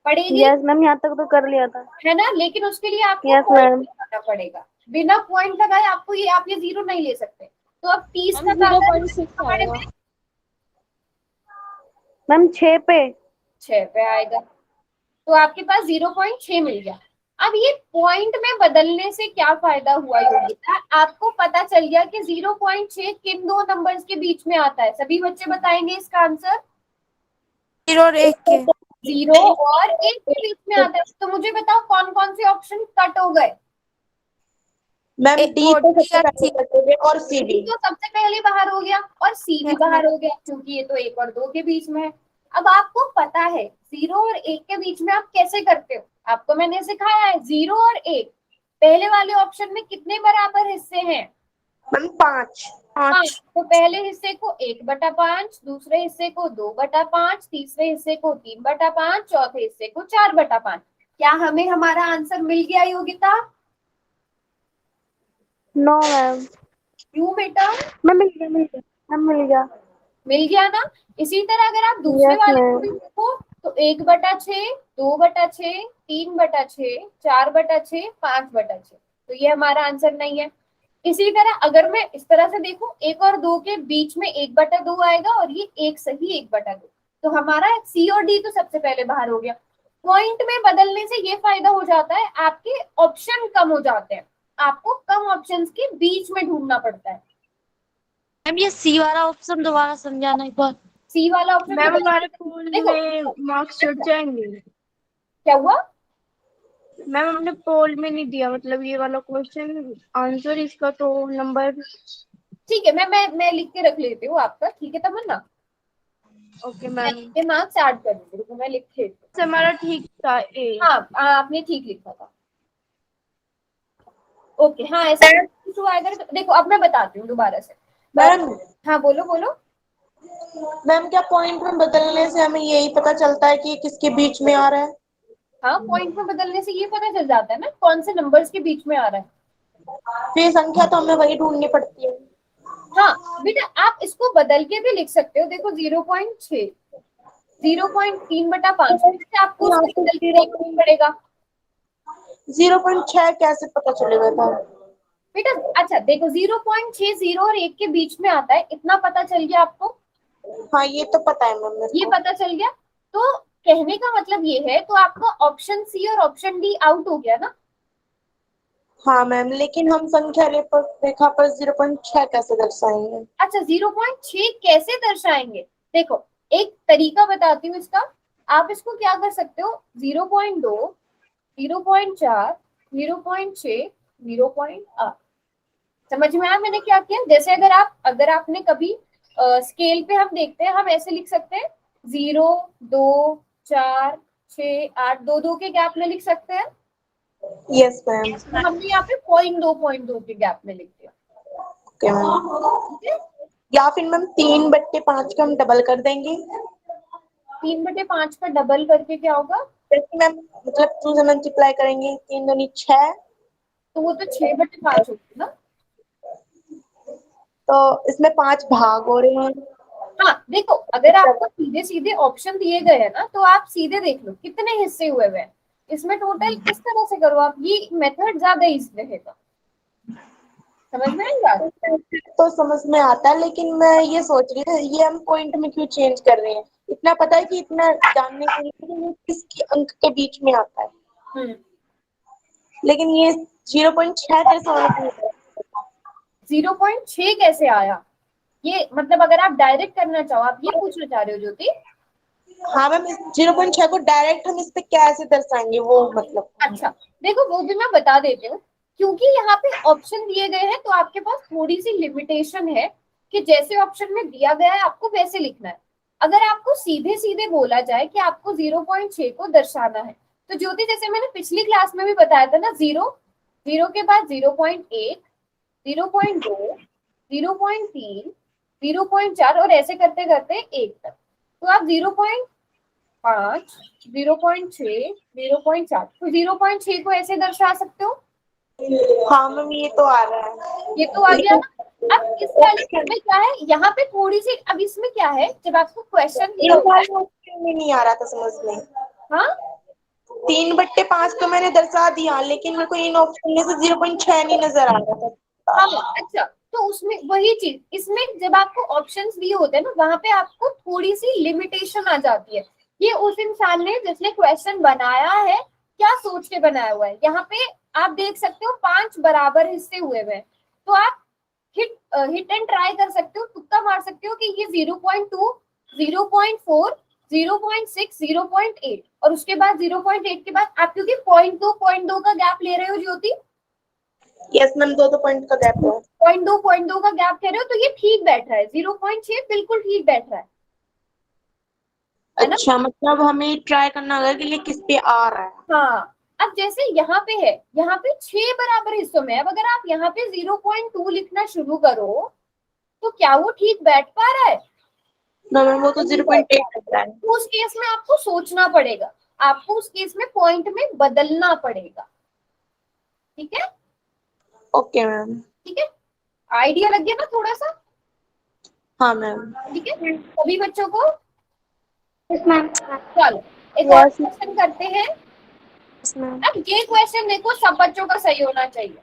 पड़ेगी, यस मैम, यहाँ तक तो कर लिया था। है ना। लेकिन उसके लिए आपको यस पॉइंट मैम। लगाना पड़ेगा, बिना पॉइंट लगाए आपको ये, आप ये 0 नहीं ले सकते। तो अब 30 मैम का दादा 0.6 हमारे आएगा। पे मैम 6 पे। 6 पे आएगा, तो आपके पास 0.6 मिल गया। अब ये पॉइंट में बदलने से क्या फायदा हुआ योगिता, आपको पता चल गया कि 0.6 किन दो नंबर्स के बीच में आता है। सभी बच्चे बताएंगे इसका आंसर। 0 और 1 के। 0 और 1 के बीच में आता है। तो मुझे बताओ कौन कौन से ऑप्शन कट हो गए। मैम डी ओ तो डी सबसे और पहले सी। कटेंगे और सी डी डी। तो सबसे पहले बाहर हो गया और सी भी यस बाहर मैम। हो गया, क्योंकि ये तो 1 और 2 के बीच में है। अब आपको पता है 0 और 1 के बीच में आप कैसे करते हो, आपको मैंने सिखाया है। 0 और 1 पहले वाले ऑप्शन में कितने बराबर हिस्से हैं, मैम 5। 5। तो पहले हिस्से को 1/5, दूसरे हिस्से को 2/5, तीसरे हिस्से को 3/5, चौथे हिस्से को 4/5। क्या हमें हमारा आंसर मिल गया योगिता? No ma'am. क्यों बेटा? मैम मिल गया, मिल गया मैम, मिल गया। मिल गया ना। इसी तरह अगर आप दूसरे यस वाले को भी मैम। देखो तो 1/6, 2/6, 3/6, 4/6, 5/6, तो ये हमारा आंसर नहीं है। इसी तरह अगर मैं इस तरह से देखूं, 1 और 2 के बीच में 1/2 आएगा और ये एक सही 1/2, तो हमारा सी और डी तो सबसे पहले बाहर हो गया। पॉइंट में बदलने से ये फायदा हो जाता है, आपके ऑप्शन कम हो जाते हैं, आपको कम ऑप्शंस के बीच में ढूंढना पड़ता है। मैम ये सी वाला ऑप्शन दोबारा समझाना एक बार। सी वाला ऑप्शन मैम में हमारे पोल देखो में मार्क्स छुट जाएंगे। क्या हुआ। मैम हमने पोल में नहीं दिया, मतलब ये वाला क्वेश्चन आंसर इसका तो नंबर। ठीक है, मैं लिख के रख लेती हूँ आपका, ठीक है तमन्ना। ओके मैं मैम। ये मार्क्स ऐड कर देती हूँ, मैं लिख के देती हूँ। हमारा ठीक था ए। हाँ, आपने ठीक लिखा था। ओके, हाँ ऐसा इशू आएगा तो देखो, अब मैं बताती हूँ दोबारा से। मैम हाँ बोलो बोलो। मैम क्या पॉइंट में बदलने से हमें यही पता चलता है कि ये किसके बीच में आ रहा है? हाँ, पॉइंट में बदलने से ये पता चल जाता है ना कौन से नंबर्स के बीच में आ रहा है। फिर संख्या तो हमें वही ढूंढनी पड़ती है। हाँ बेटा, आप इसको बदल के भी लिख सकते हो। देखो 0.6, 0.3/5, आपको यहाँ उसको पे बदल के देखना पड़ेगा 0.6 कैसे पता चलेगा था? बेटा। अच्छा देखो, 0.6 0 और 1 के बीच में आता है, इतना पता चल गया आपको, हाँ ये तो पता है मैम मेरे ये को। पता चल गया। तो कहने का मतलब ये है, तो आपका ऑप्शन सी और ऑप्शन डी आउट हो गया ना। हाँ मैम, लेकिन हम संख्या रेखा पर 0.6 कैसे दर्शाएंगे? अच्छा, 0.6 कैसे दर्शाएंगे, देखो एक तरीका बताती हूँ इसका। आप इसको क्या कर सकते हो, 0.2, 0.4, 0.6, 0.8। समझ में आया मैंने क्या किया? जैसे अगर आपने कभी स्केल पे हम देखते हैं, हम ऐसे लिख सकते हैं 0, 2, 4, 6, 8, 2 के गैप में लिख सकते हैं। Yes ma'am. तो हमने यहाँ पे 0.2 के गैप में लिख दिया। Okay ma'am. ठीक है, या फिर मैम 3/5 का हम डबल कर देंगे। 3/5 का डबल करके क्या होगा, जैसे मैम मतलब 2 से मल्टीप्लाई करेंगे, 3 दूनी 6, तो वो तो 6/5 होगी ना। तो इसमें 5 भाग हो रहे हैं। हाँ देखो, अगर आपको सीधे सीधे ऑप्शन दिए गए हैं ना, तो आप सीधे देख लो कितने हिस्से हुए हुए हैं इसमें टोटल। इस तरह से करो आप, ये मेथड ज्यादा इजी रहेगा। समझ में आई बात? तो समझ में आता है, लेकिन मैं ये सोच रही हूँ ये हम पॉइंट में क्यों चेंज कर रहे हैं? इतना पता है कि इतना जानने के लिए कि ये किसकी अंक के बीच में आता है। हम्म। लेकिन ये 0.6 कैसे होना चाहिए? 0.6 कैसे आया? ये मतलब अगर आप डायरेक्ट करना चाहो, आप ये पूछना चाह रहे हो ज्योति? हाँ मैम, इस 0.6 को डायरेक्ट हम इस पे कैसे दर्शाएंगे वो मतलब। अच्छा, देखो वो भी मैं बता देती हूँ। क्योंकि यहाँ पे ऑप्शन दिए गए हैं तो आपके पास थोड़ी सी लिमिटेशन है कि जैसे ऑप्शन में दिया गया है आपको वैसे लिखना है। अगर आपको सीधे सीधे बोला जाए कि आपको 0.6 को दर्शाना है, तो ज्योति जैसे मैंने पिछली क्लास में भी बताया था ना, जीरो, जीरो के बाद 0.1, 0.2, 0.3, 0.4 और ऐसे करते करते 1 तक। तो आप 0.5, 0.6, 0.4, तो 0.6 को ऐसे दर्शा सकते हो। हाँ मैम, ये तो आ रहा है। ये तो आ गया लेकिन ना। अब इस वाले में क्या है, यहाँ पे थोड़ी सी, अब इसमें क्या है, जब आपको क्वेश्चन दिया इस होता है। वाले ऑप्शन में नहीं आ रहा था समझ में। हाँ 3/5 तो मैंने दर्शा दिया, लेकिन मेरे को इन ऑप्शन में से 0.6 नहीं नजर आ रहा हाँ। था। अच्छा, तो उसमें वही चीज, इसमें जब आपको ऑप्शंस दिए होते हैं ना, वहां पे आपको थोड़ी सी लिमिटेशन आ जाती है। ये उस इंसान ने जिसने क्वेश्चन बनाया है क्या सोच के बनाया हुआ है। यहाँ पे आप देख सकते हो 5 बराबर हिस्से हुए हुए हैं। तो आप हिट एंड ट्राई कर सकते हो, तुक्का मार सकते हो कि ये 0.2, 0.4, 0.6, 0.8 और उसके बाद 0.8 के बाद आप, क्योंकि 0.2 का गैप ले रहे हो ज्योति, यस मैम, दो पॉइंट का गैप है। 0.2 का गैप कह रहे हो, तो ये ठीक बैठ रहा है। 0.6 बिल्कुल ठीक बैठ रहा है ना। अच्छा, मतलब हमें ट्राई करना होगा कि ये किस पे आ रहा है। हाँ, अब जैसे यहाँ पे है, यहाँ पे 6 बराबर हिस्सों में, अब अगर आप यहाँ पे 0.2 लिखना शुरू करो तो क्या वो ठीक बैठ पा रहा है? नो मैम, वो तो नहीं बैठ 0.8 पा रहा है। लग रहा है। तो उस केस में आपको सोचना पड़ेगा, आपको उस केस में पॉइंट में बदलना पड़ेगा। ठीक है, ओके मैम। ठीक है, आइडिया लग गया ना थोड़ा सा? हाँ मैम। ठीक है सभी बच्चों को। Yes ma'am. चलो एक और यस क्वेश्चन करते हैं। मैम। अब ये क्वेश्चन देखो, सब बच्चों का सही होना चाहिए।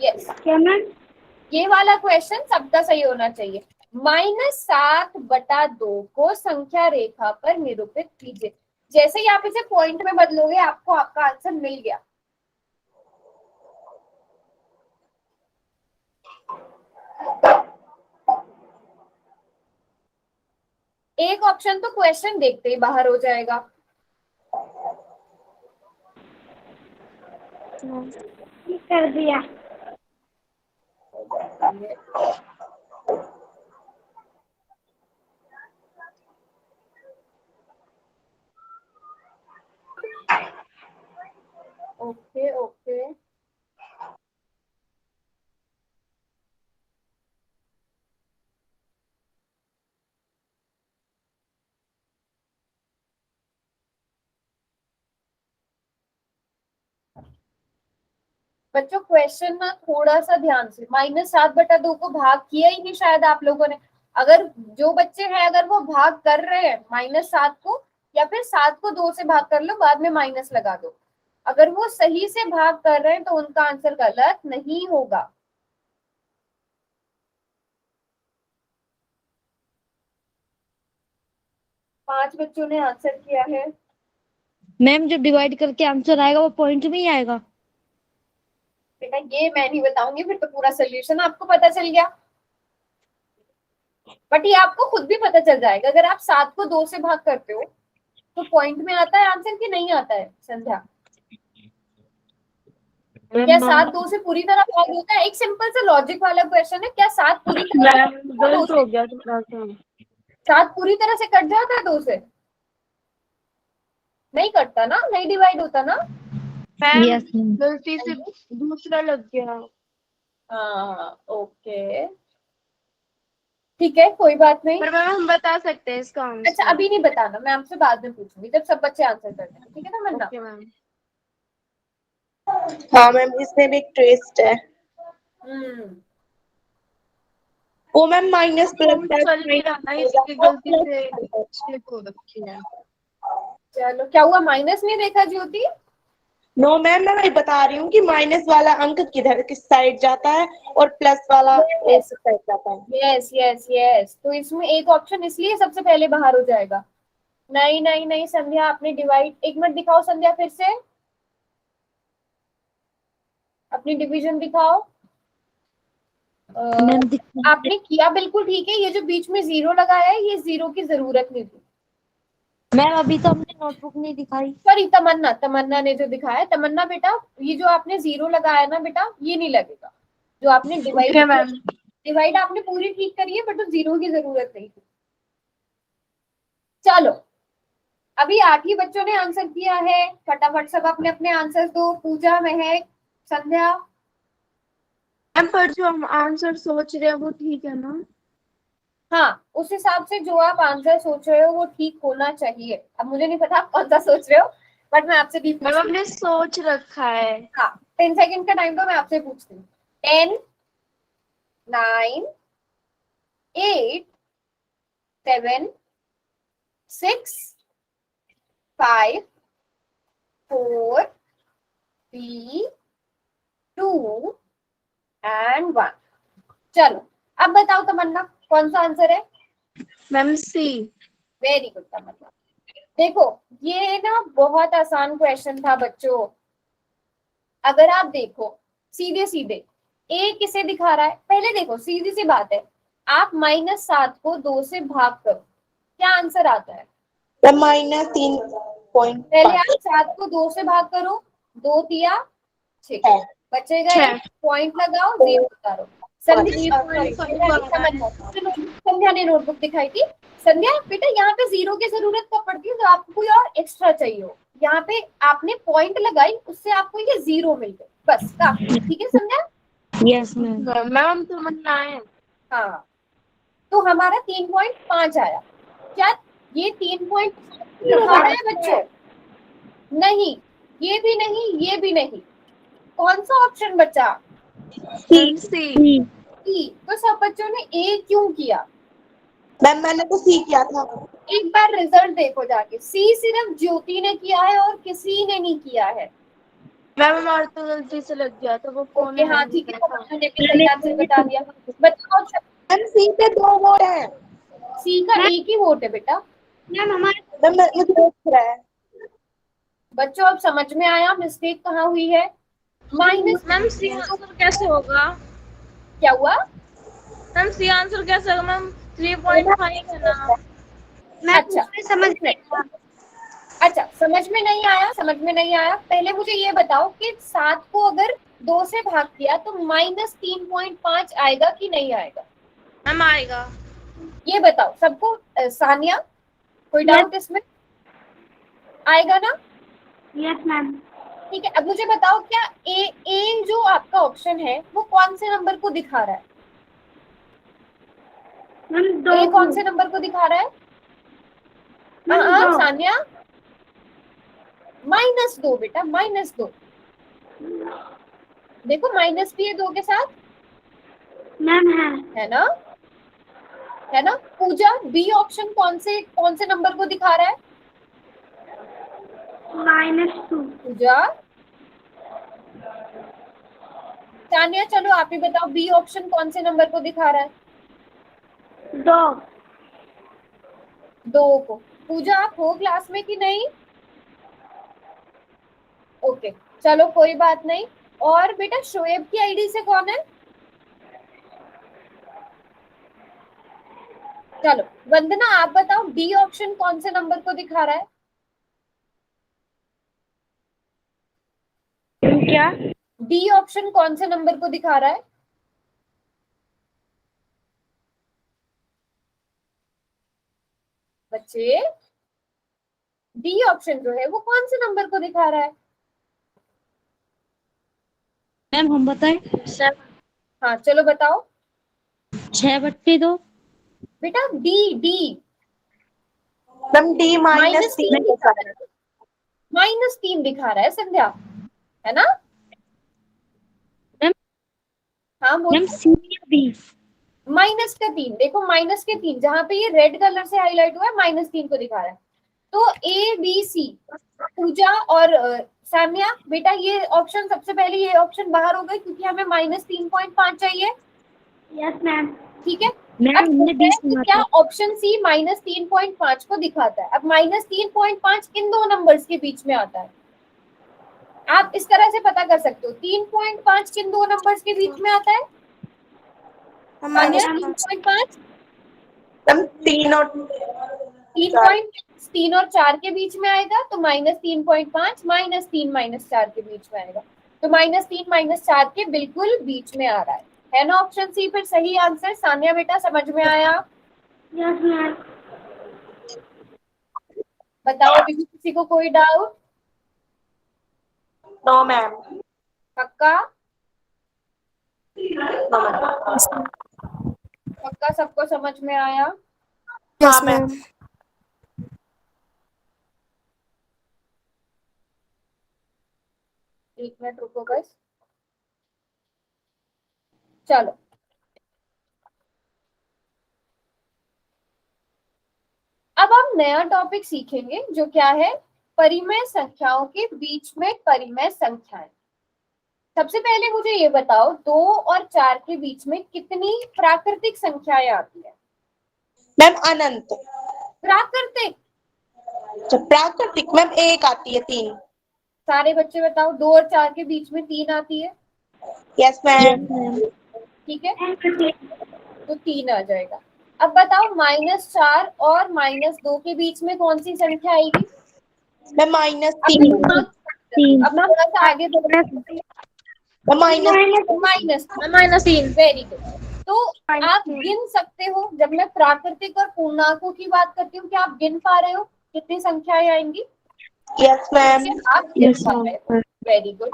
यस, क्या मैम? ये वाला क्वेश्चन सबका सही होना चाहिए। -7/2 को संख्या रेखा पर निरूपित कीजिए। जैसे ही आप इसे पॉइंट में बदलोगे आपको आपका आंसर मिल गया। एक ऑप्शन तो क्वेश्चन देखते ही बाहर हो जाएगा। कर दिया। ओके ओके, बच्चों क्वेश्चन ना थोड़ा सा ध्यान से, -7/2 को भाग किया ही नहीं शायद आप लोगों ने। अगर जो बच्चे हैं अगर वो भाग कर रहे हैं -7 को, या फिर 7 को 2 से भाग कर लो, बाद में माइनस लगा दो। अगर वो सही से भाग कर रहे हैं तो उनका आंसर गलत नहीं होगा। पांच बच्चों ने आंसर किया है। मैम जो डिवाइड करके आंसर आएगा वो पॉइंट में ही आएगा। बेटा ये मैं नहीं बताऊंगी, फिर तो पूरा सोल्यूशन आपको पता चल गया। बट ये आपको खुद भी पता चल जाएगा, अगर आप 7 को 2 से भाग करते हो तो पॉइंट में आता है आंसर कि नहीं आता है संध्या? क्या 7 2 से पूरी तरह भाग होता है? एक सिंपल सा लॉजिक वाला क्वेश्चन है, क्या 7 पूरी तरह से मैम 2 गलत से? हो गया थोड़ा सा। 7 पूरी तरह से कट जाता है 2 से? नहीं कटता ना, नहीं डिवाइड होता ना। Ma'am yes ma'am. गलती से दूसरा लग गया। हाँ ओके, ठीक है कोई बात नहीं। पर मैम हम बता सकते हैं इसका अच्छा आंसर। अभी नहीं बताना, मैं आपसे बाद में पूछूंगी जब सब बच्चे आंसर कर देंगे, ठीक है ना मन्ना? Okay ma'am. हाँ मैम, इसमें भी एक ट्विस्ट है। हम्म, वो मैम माइनस प्लस फोन चल गया ना, इसकी गलती से स्लिप हो रखी है। चलो क्या हुआ, माइनस नहीं देखा ज्योति? नो मैम, मैं वही बता रही हूँ कि माइनस वाला अंक किधर किस साइड जाता है और प्लस वाला यस किस साइड जाता है। यस यस यस, तो इसमें एक ऑप्शन इसलिए सबसे पहले बाहर हो जाएगा नहीं नहीं नहीं संध्या, आपने डिवाइड, एक मिनट दिखाओ संध्या फिर से अपनी डिवीजन दिखाओ। मैम आपने किया बिल्कुल ठीक है, ये जो बीच में जीरो लगाया है ये जीरो की जरूरत नहीं थी। मैम अभी तो हमने नोटबुक नहीं दिखाई। सॉरी, तमन्ना, तमन्ना ने जो दिखाया, तमन्ना बेटा ये जो आपने जीरो लगाया ना बेटा, ये नहीं लगेगा। जो आपने डिवाइड ओके मैम। डिवाइड आपने पूरी ठीक करी है, बट तो जीरो की जरूरत नहीं थी। चलो, अभी 8 ही बच्चों ने आंसर किया है, फटाफट सब अपने अपने आंसर दो। पूजा, महक, संध्या। मैम पर जो हम आंसर सोच रहे हैं वो ठीक है ना? हाँ, उस हिसाब से जो आप आंसर सोच रहे हो वो ठीक होना चाहिए। अब मुझे नहीं पता आप कौन सा सोच रहे हो, बट मैं आपसे भी मैम हमने सोच रखा है। हाँ, 10 सेकंड का टाइम दो, मैं आपसे पूछती हूँ। 10, 9, 8, 7, 6, 5, 4, 3, 2 एंड 1। चलो, अब बताओ तमन्ना कौन सा आंसर है? मैम सी। वेरी गुड तमन्ना। देखो, ये ना बहुत आसान क्वेश्चन था बच्चों। अगर आप देखो सीधे सीधे ए किसे दिखा रहा है, पहले देखो सीधी सी बात है, आप -7 को 2 से भाग करो, क्या आंसर आता है? -3.5 पहले आप 7 को 2 से भाग करो, 2 तिया 6, है। बचेगा 1, पॉइंट लगाओ, 0 उतारो। संध्या ने नोटबुक दिखाई थी। संध्या बेटा, यहाँ पे 0 की जरूरत कब पड़ती है? तो आपको कोई और एक्स्ट्रा चाहिए हो। यहाँ पे आपने पॉइंट लगाई, उससे आपको ये 0 मिल गए, बस काफी। ठीक है संध्या? Yes ma'am. मैम तो मन्ना है। हाँ, तो हमारा 3.5 आया। क्या ये 3.5 दिखा रहा है बच्चों? नहीं, ये भी नहीं, ये भी नहीं। कौन सा ऑप्शन बचा? मैम सी। सी। तो सब बच्चों ने ए क्यों किया? मैम मैंने तो सी किया था। एक बार रिजल्ट देखो जाके, सी सिर्फ ज्योति ने किया है और किसी ने नहीं किया है। मैम हमारा तो गलती से लग गया तो वो फोन ओके, हाँ ठीक है, तो मैंने भी सही आंसर बता दिया। बताओ, मैम सी पे 2 वोट है। सी का एक ही वोट है बेटा। मैम हमारे मैम मुझे देख रहा है। बच्चों, अब समझ में आया मिस्टेक कहाँ हुई है? माइनस मैम सी आंसर कैसे होगा? क्या हुआ? मैम सी आंसर कैसे होगा मैम? 3.5 है ना? मैम अच्छा, मुझे समझ नहीं आया। अच्छा, समझ में नहीं आया, समझ में नहीं आया। पहले मुझे ये बताओ कि 7 को अगर 2 से भाग किया तो -3.5 आएगा कि नहीं आएगा? मैम आएगा। ये बताओ सबको। सानिया, कोई डाउट इसमें? आएगा ना? Yes ma'am. ठीक है, अब मुझे बताओ क्या ए जो आपका ऑप्शन है वो कौन से नंबर को दिखा रहा है? मैम ए 2 कौन से नंबर को दिखा रहा है? मैम 2 सानिया, -2 बेटा, -2। देखो माइनस भी है 2 के साथ, मैम है। है ना? पूजा, बी ऑप्शन कौन से नंबर को दिखा रहा है? -2 पूजा, तानिया, चलो आप ही बताओ, बी ऑप्शन कौन से नंबर को दिखा रहा है? 2 2 को। पूजा, आप हो क्लास में कि नहीं? ओके, चलो कोई बात नहीं। और बेटा, शोएब की आईडी से कौन है? चलो वंदना, आप बताओ डी ऑप्शन कौन से नंबर को दिखा रहा है? क्या? डी ऑप्शन कौन से नंबर को दिखा रहा है? बच्चे, डी ऑप्शन जो है वो कौन से नंबर को दिखा रहा है? मैम हम बताएं? हाँ चलो बताओ 6/2। बेटा। डी डी मैम डी -3 दिखा रहा है, -3 दिखा रहा है संध्या, है ना? मैम हाँ मैम बोल। सी या बी? -3 देखो, -3 जहां पे ये रेड कलर से हाईलाइट हुआ है, -3 को दिखा रहा है। तो ए बी सी। पूजा और सामिया बेटा, ये ऑप्शन सबसे पहले, ये ऑप्शन बाहर हो गए क्योंकि हमें -3.5 चाहिए। Yes ma'am. ठीक है, मैम अब हमने देखते 20 हैं कि माना क्या था। ऑप्शन सी -3.5 को दिखाता है। अब -3.5 किन दो नंबर्स के बीच में आता है, आप इस तरह से पता कर सकते हो। 3.5 किन दो नंबर्स के बीच में आता है? हमारे 3.5 मैम 3 और 3 और 4 के बीच में आएगा, तो -3.5 -3 -4 के बीच में आएगा। तो -3 -4 के बिल्कुल बीच में आ रहा है ना ऑप्शन सी फिर सही आंसर। सानिया बेटा समझ में आया? Yes ma'am. बताओ अभी भी किसी को कोई डाउट? No ma'am. पक्का? No ma'am. पक्का सबको समझ में आया? हाँ मैम। एक मिनट रुको बस। चलो अब हम नया टॉपिक सीखेंगे जो क्या है, परिमेय संख्याओं के बीच में परिमेय संख्याएं। सबसे पहले मुझे ये बताओ 2 और 4 के बीच में कितनी प्राकृतिक संख्याएं आती है? मैम अनंत। प्राकृतिक? जब प्राकृतिक मैम एक आती है 3। सारे बच्चे बताओ 2 और 4 के बीच में 3 आती है। Yes ma'am. ठीक है, तो 3 आ जाएगा। अब बताओ -4 और -2 के बीच में कौन सी संख्या आएगी? मैम माइनस अब 3। अब थोड़ा सा आगे बढ़ो। -3। Very good. तो आप गिन सकते हो, जब मैं प्राकृतिक और पूर्णांकों की बात करती हूँ, क्या आप गिन पा रहे हो कितनी संख्याएं आएंगी? Yes ma'am. आप गिन पा रहे हो, वेरी गुड।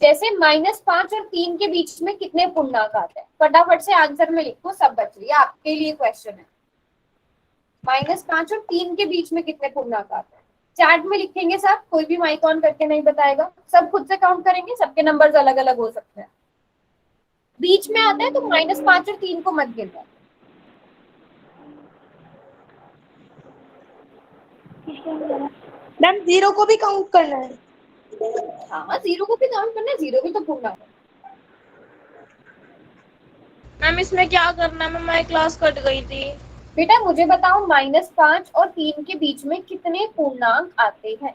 जैसे -5 और 3 के बीच में कितने पूर्णांक आते हैं? फटाफट से आंसर में लिखो सब बच्चे, ये आपके लिए क्वेश्चन है। -5 और 3 के बीच में कितने पूर्णांक आते हैं? चैट में लिखेंगे सब, कोई भी माइक ऑन करके नहीं बताएगा, सब खुद से काउंट करेंगे, सबके नंबर्स अलग अलग हो सकते हैं। बीच में आता है तो -5 और 3 को मत गिनना। मैम 0 को भी काउंट करना है? हाँ 0 को भी काउंट करना है, 0 भी तो पूर्णांक है। मैम इसमें क्या करना है? मैम मैं क्लास कट गई थी। बेटा मुझे बताओ -5 और 3 के बीच में कितने पूर्णांक आते हैं?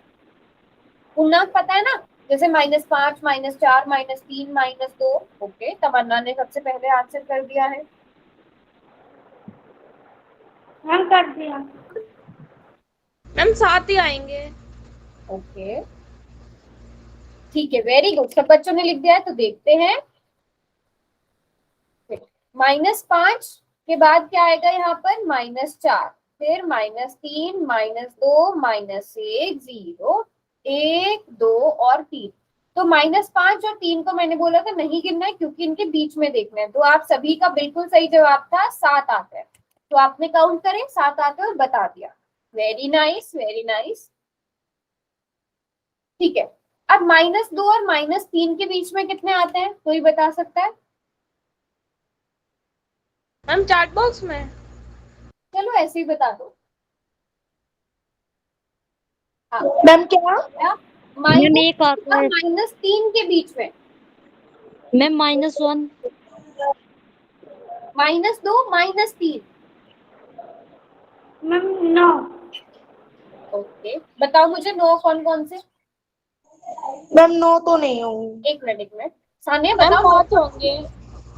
पूर्णांक पता है ना, जैसे -5 -4 -3 -2। ओके, तमन्ना ने सबसे पहले आंसर कर दिया है। मैम कर दिया। मैम 7 ही आएंगे। ओके ठीक है, वेरी गुड, सब बच्चों ने लिख दिया है। तो देखते हैं, -5 के बाद क्या आएगा यहाँ पर? -4, फिर -3 -2 -1 0 1 2 और 3। तो -5 और 3 को मैंने बोला था नहीं गिनना है क्योंकि इनके बीच में देखना है। तो आप सभी का बिल्कुल सही जवाब था, 7 आता है। तो आपने काउंट करें 7 आते और बता दिया। Very nice, very nice. ठीक है, अब -2 और -3 के बीच में कितने आते हैं, कोई बता सकता है? मैम चैट बॉक्स में। चलो ऐसे ही बता दो। हाँ, मैम क्या? मैम -2 एक आता और है। -3 के बीच में मैम -1। -2 -3। मैम 9। ओके, बताओ मुझे 9 कौन कौन से? मैम 9 तो नहीं होंगे। एक मिनट सानिया मैम बताओ 5 होंगे।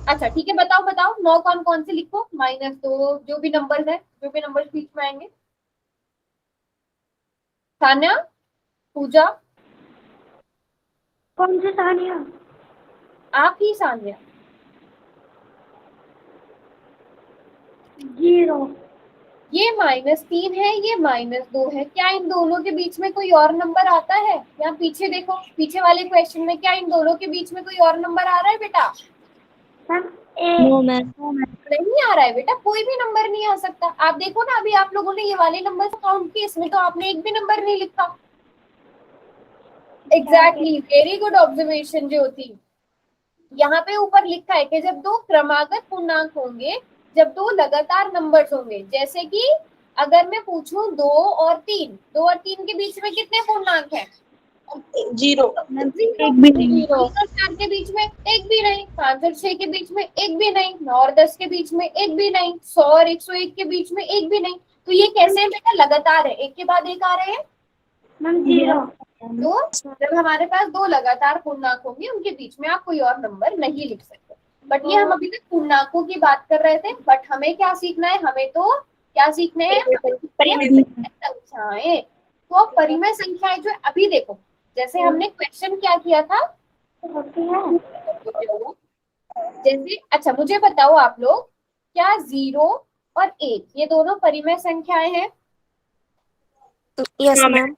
अच्छा ठीक है, बताओ बताओ 9 कौन कौन से लिखो। -2 जो भी नंबर है, जो भी नंबर बीच में आएंगे। सानिया, पूजा, कौन सी सानिया? आप ही सानिया। 0। ये -3 है, ये -2 है। क्या इन दोनों के बीच में कोई और नंबर आता है? यहाँ पीछे देखो, पीछे वाले क्वेश्चन में क्या इन दोनों के बीच में कोई और नंबर आ रहा है बेटा? Ma'am no ma'am. नहीं आ रहा है बेटा, कोई भी नंबर नहीं आ सकता। आप देखो ना, अभी आप लोगों ने ये वाले नंबर काउंट किए, इसमें तो आपने एक भी नंबर नहीं लिखा। एग्जैक्टली, वेरी गुड ऑब्जर्वेशन ज्योति। यहाँ पे ऊपर लिखा है कि जब दो क्रमागत पूर्णांक होंगे, जब दो लगातार नंबर्स होंगे, जैसे कि अगर मैं पूछूं 2 और 3, 2 और 3 के बीच में कितने पूर्णांक हैं? जीरो। एक भी नहीं। जीरो और 4 के बीच में एक भी नहीं, 5 और 6 के बीच में एक भी नहीं, 9 और 10 के बीच में एक भी नहीं, 100 और 101 के बीच में एक भी नहीं। तो ये कैसे बेटा लगातार है, एक के बाद एक आ रहे हैं। Ma'am zero. तो जब हमारे पास दो लगातार पूर्णांक होंगे उनके बीच में आप कोई और नंबर नहीं लिख सकते। बट ये हम अभी तक पूर्णांकों की बात कर रहे थे, बट हमें क्या सीखना है, हमें तो क्या सीखने हैं, परिमेय संख्याएं। तो अब परिमेय संख्याएं जो अभी देखो, जैसे हमने क्वेश्चन क्या किया था, होती है। जैसे अच्छा मुझे बताओ आप लोग, क्या 0 और 1 ये दोनों परिमेय संख्याएं हैं? Yes ma'am.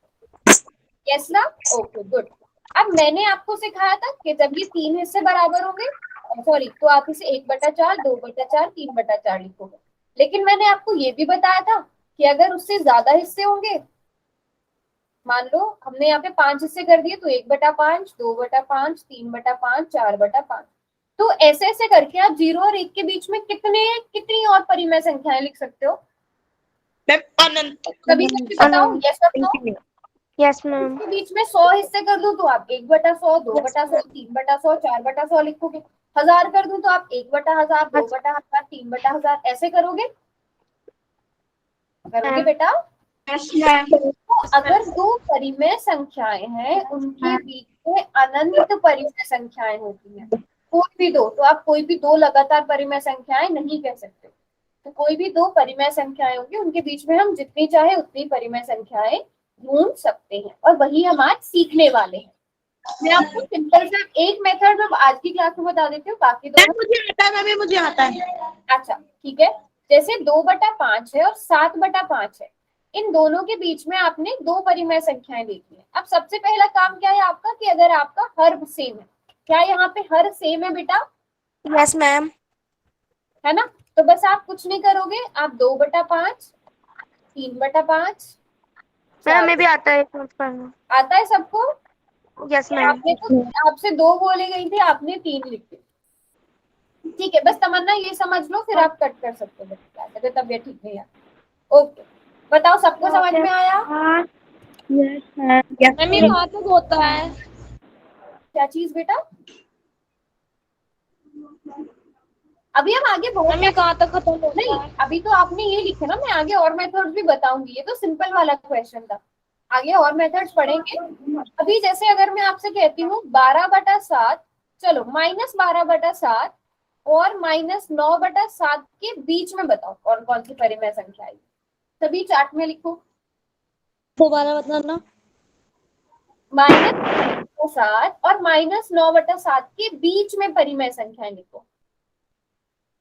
यस ना, ओके गुड। अब मैंने आपको सिखाया था कि जब ये 3 हिस्से बराबर होंगे, सॉरी, तो आप इसे 1/4, 2/4, 3/4 लिखोगे। लेकिन मैंने आपको ये भी बताया था कि अगर उससे ज्यादा हिस्से होंगे, मान लो हमने यहाँ पे 5 हिस्से कर दिए, तो 1/5, 2/5, 3/5, 4/5। तो ऐसे ऐसे करके आप 0 और 1 के बीच में कितनी और परिमेय संख्याएं लिख सकते हो? मैम अनंत। कभी कभी बताओ, यस और नो। Yes ma'am. के बीच में 100 हिस्से कर दूं तो आप 1/100, 2/100, 3/100, 4/100 लिखोगे। 1000 कर दूं तो आप 1/1000, 2/1000, 3/1000 ऐसे करोगे बेटा। तो अगर दो परिमेय संख्याएं हैं, उनके बीच में अनंत परिमेय संख्याएं होती हैं, कोई भी दो, तो आप कोई भी दो लगातार परिमेय संख्याएं नहीं कह सकते। तो कोई भी दो परिमेय संख्याएं होंगी, उनके बीच में हम जितनी चाहे उतनी परिमेय संख्याएं ढूंढ सकते हैं, और वही हम आज सीखने वाले हैं। मैं आपको सिंपल सा एक मेथड में आज की क्लास में बता देती हूँ, बाकी दो मुझे आता है मैम, मुझे आता है। अच्छा ठीक है। जैसे 2/5 है और 7/5 है, इन दोनों के बीच में आपने दो परिमेय संख्याएं देखी है। अब सबसे पहला काम क्या है आपका, कि अगर आपका हर सेम है, क्या यहाँ पे हर सेम है बेटा? Yes ma'am. है ना, तो बस आप कुछ नहीं करोगे, आप 2/5, 3/5, मैम हमें भी आता है सोच करना। आता है सबको? Yes ma'am. आपने तो आपसे 2 बोली गई थी, आपने 3 लिख दी। ठीक है, बस तमन्ना ये समझ लो, फिर आप कट कर सकते हो अगर तबीयत ठीक नहीं है। ओके, बताओ सबको समझ में आया? हाँ। मैम ये कहाँ तक होता है? क्या चीज बेटा? अभी हम आगे बहुत मैम ये कहाँ तक खत्म होता नहीं, है? अभी तो आपने ये लिखे ना, मैं आगे और मेथड्स भी बताऊंगी। ये तो सिंपल वाला क्वेश्चन था, आगे और मेथड्स पढ़ेंगे। अभी जैसे अगर मैं आपसे कहती हूँ 12/7, चलो -12/7 और -9/7 के बीच में बताओ और कौन सी परिमेय संख्या है। सभी चार्ट में लिखो। दोबारा बताना। -7 और -9/7 के बीच में परिमेय संख्याएं लिखो।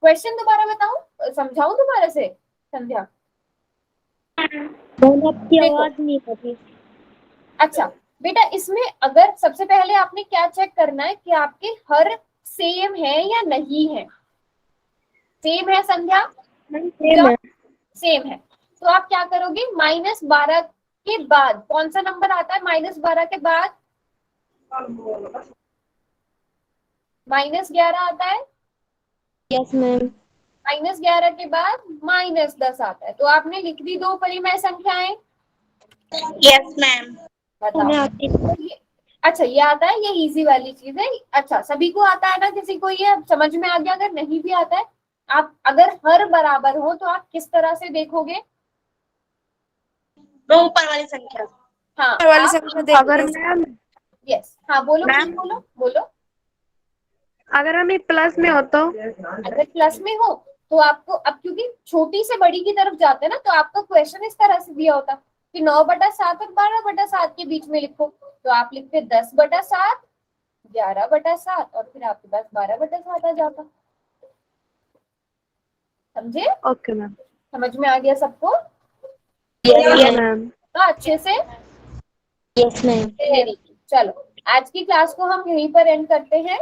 क्वेश्चन दोबारा बताऊं, समझाऊं दोबारा से संध्या? आपकी देखो। आवाज नहीं आती। अच्छा बेटा, इसमें अगर सबसे पहले आपने क्या चेक करना है कि आपके हर सेम है या नहीं है। सेम है संध्या? सेम है, तो आप क्या करोगे, -12 के बाद कौन सा नंबर आता है? -12 के बाद -11 आता है। Yes ma'am. -11 के बाद -10 आता है। तो आपने लिख दी दो परिमेय संख्याएं। Yes ma'am. बताओ। तो ये अच्छा, ये आता है, ये इजी वाली चीज है। अच्छा, सभी को आता है ना? किसी को ये समझ में आ गया? अगर नहीं भी आता है, आप अगर हर बराबर हो तो आप किस तरह से देखोगे? वो ऊपर वाली संख्या। हाँ, ऊपर वाली आप संख्या अगर मैम यस, हाँ बोलो मैम? बोलो बोलो। अगर हमें प्लस में हो तो अगर प्लस में हो तो आपको, अब क्योंकि छोटी से बड़ी की तरफ जाते हैं ना, तो आपका क्वेश्चन इस तरह से दिया होता कि 9/7 और 12/7 के बीच में लिखो। तो आप लिखते 10/7, 11/7 और फिर आपके पास 12/7 आ जाता। समझे? Okay ma'am. समझ में आ गया सबको? Yes ma'am. तो अच्छे से यस मैम। Very good. चलो आज की क्लास को हम यहीं पर एंड करते हैं।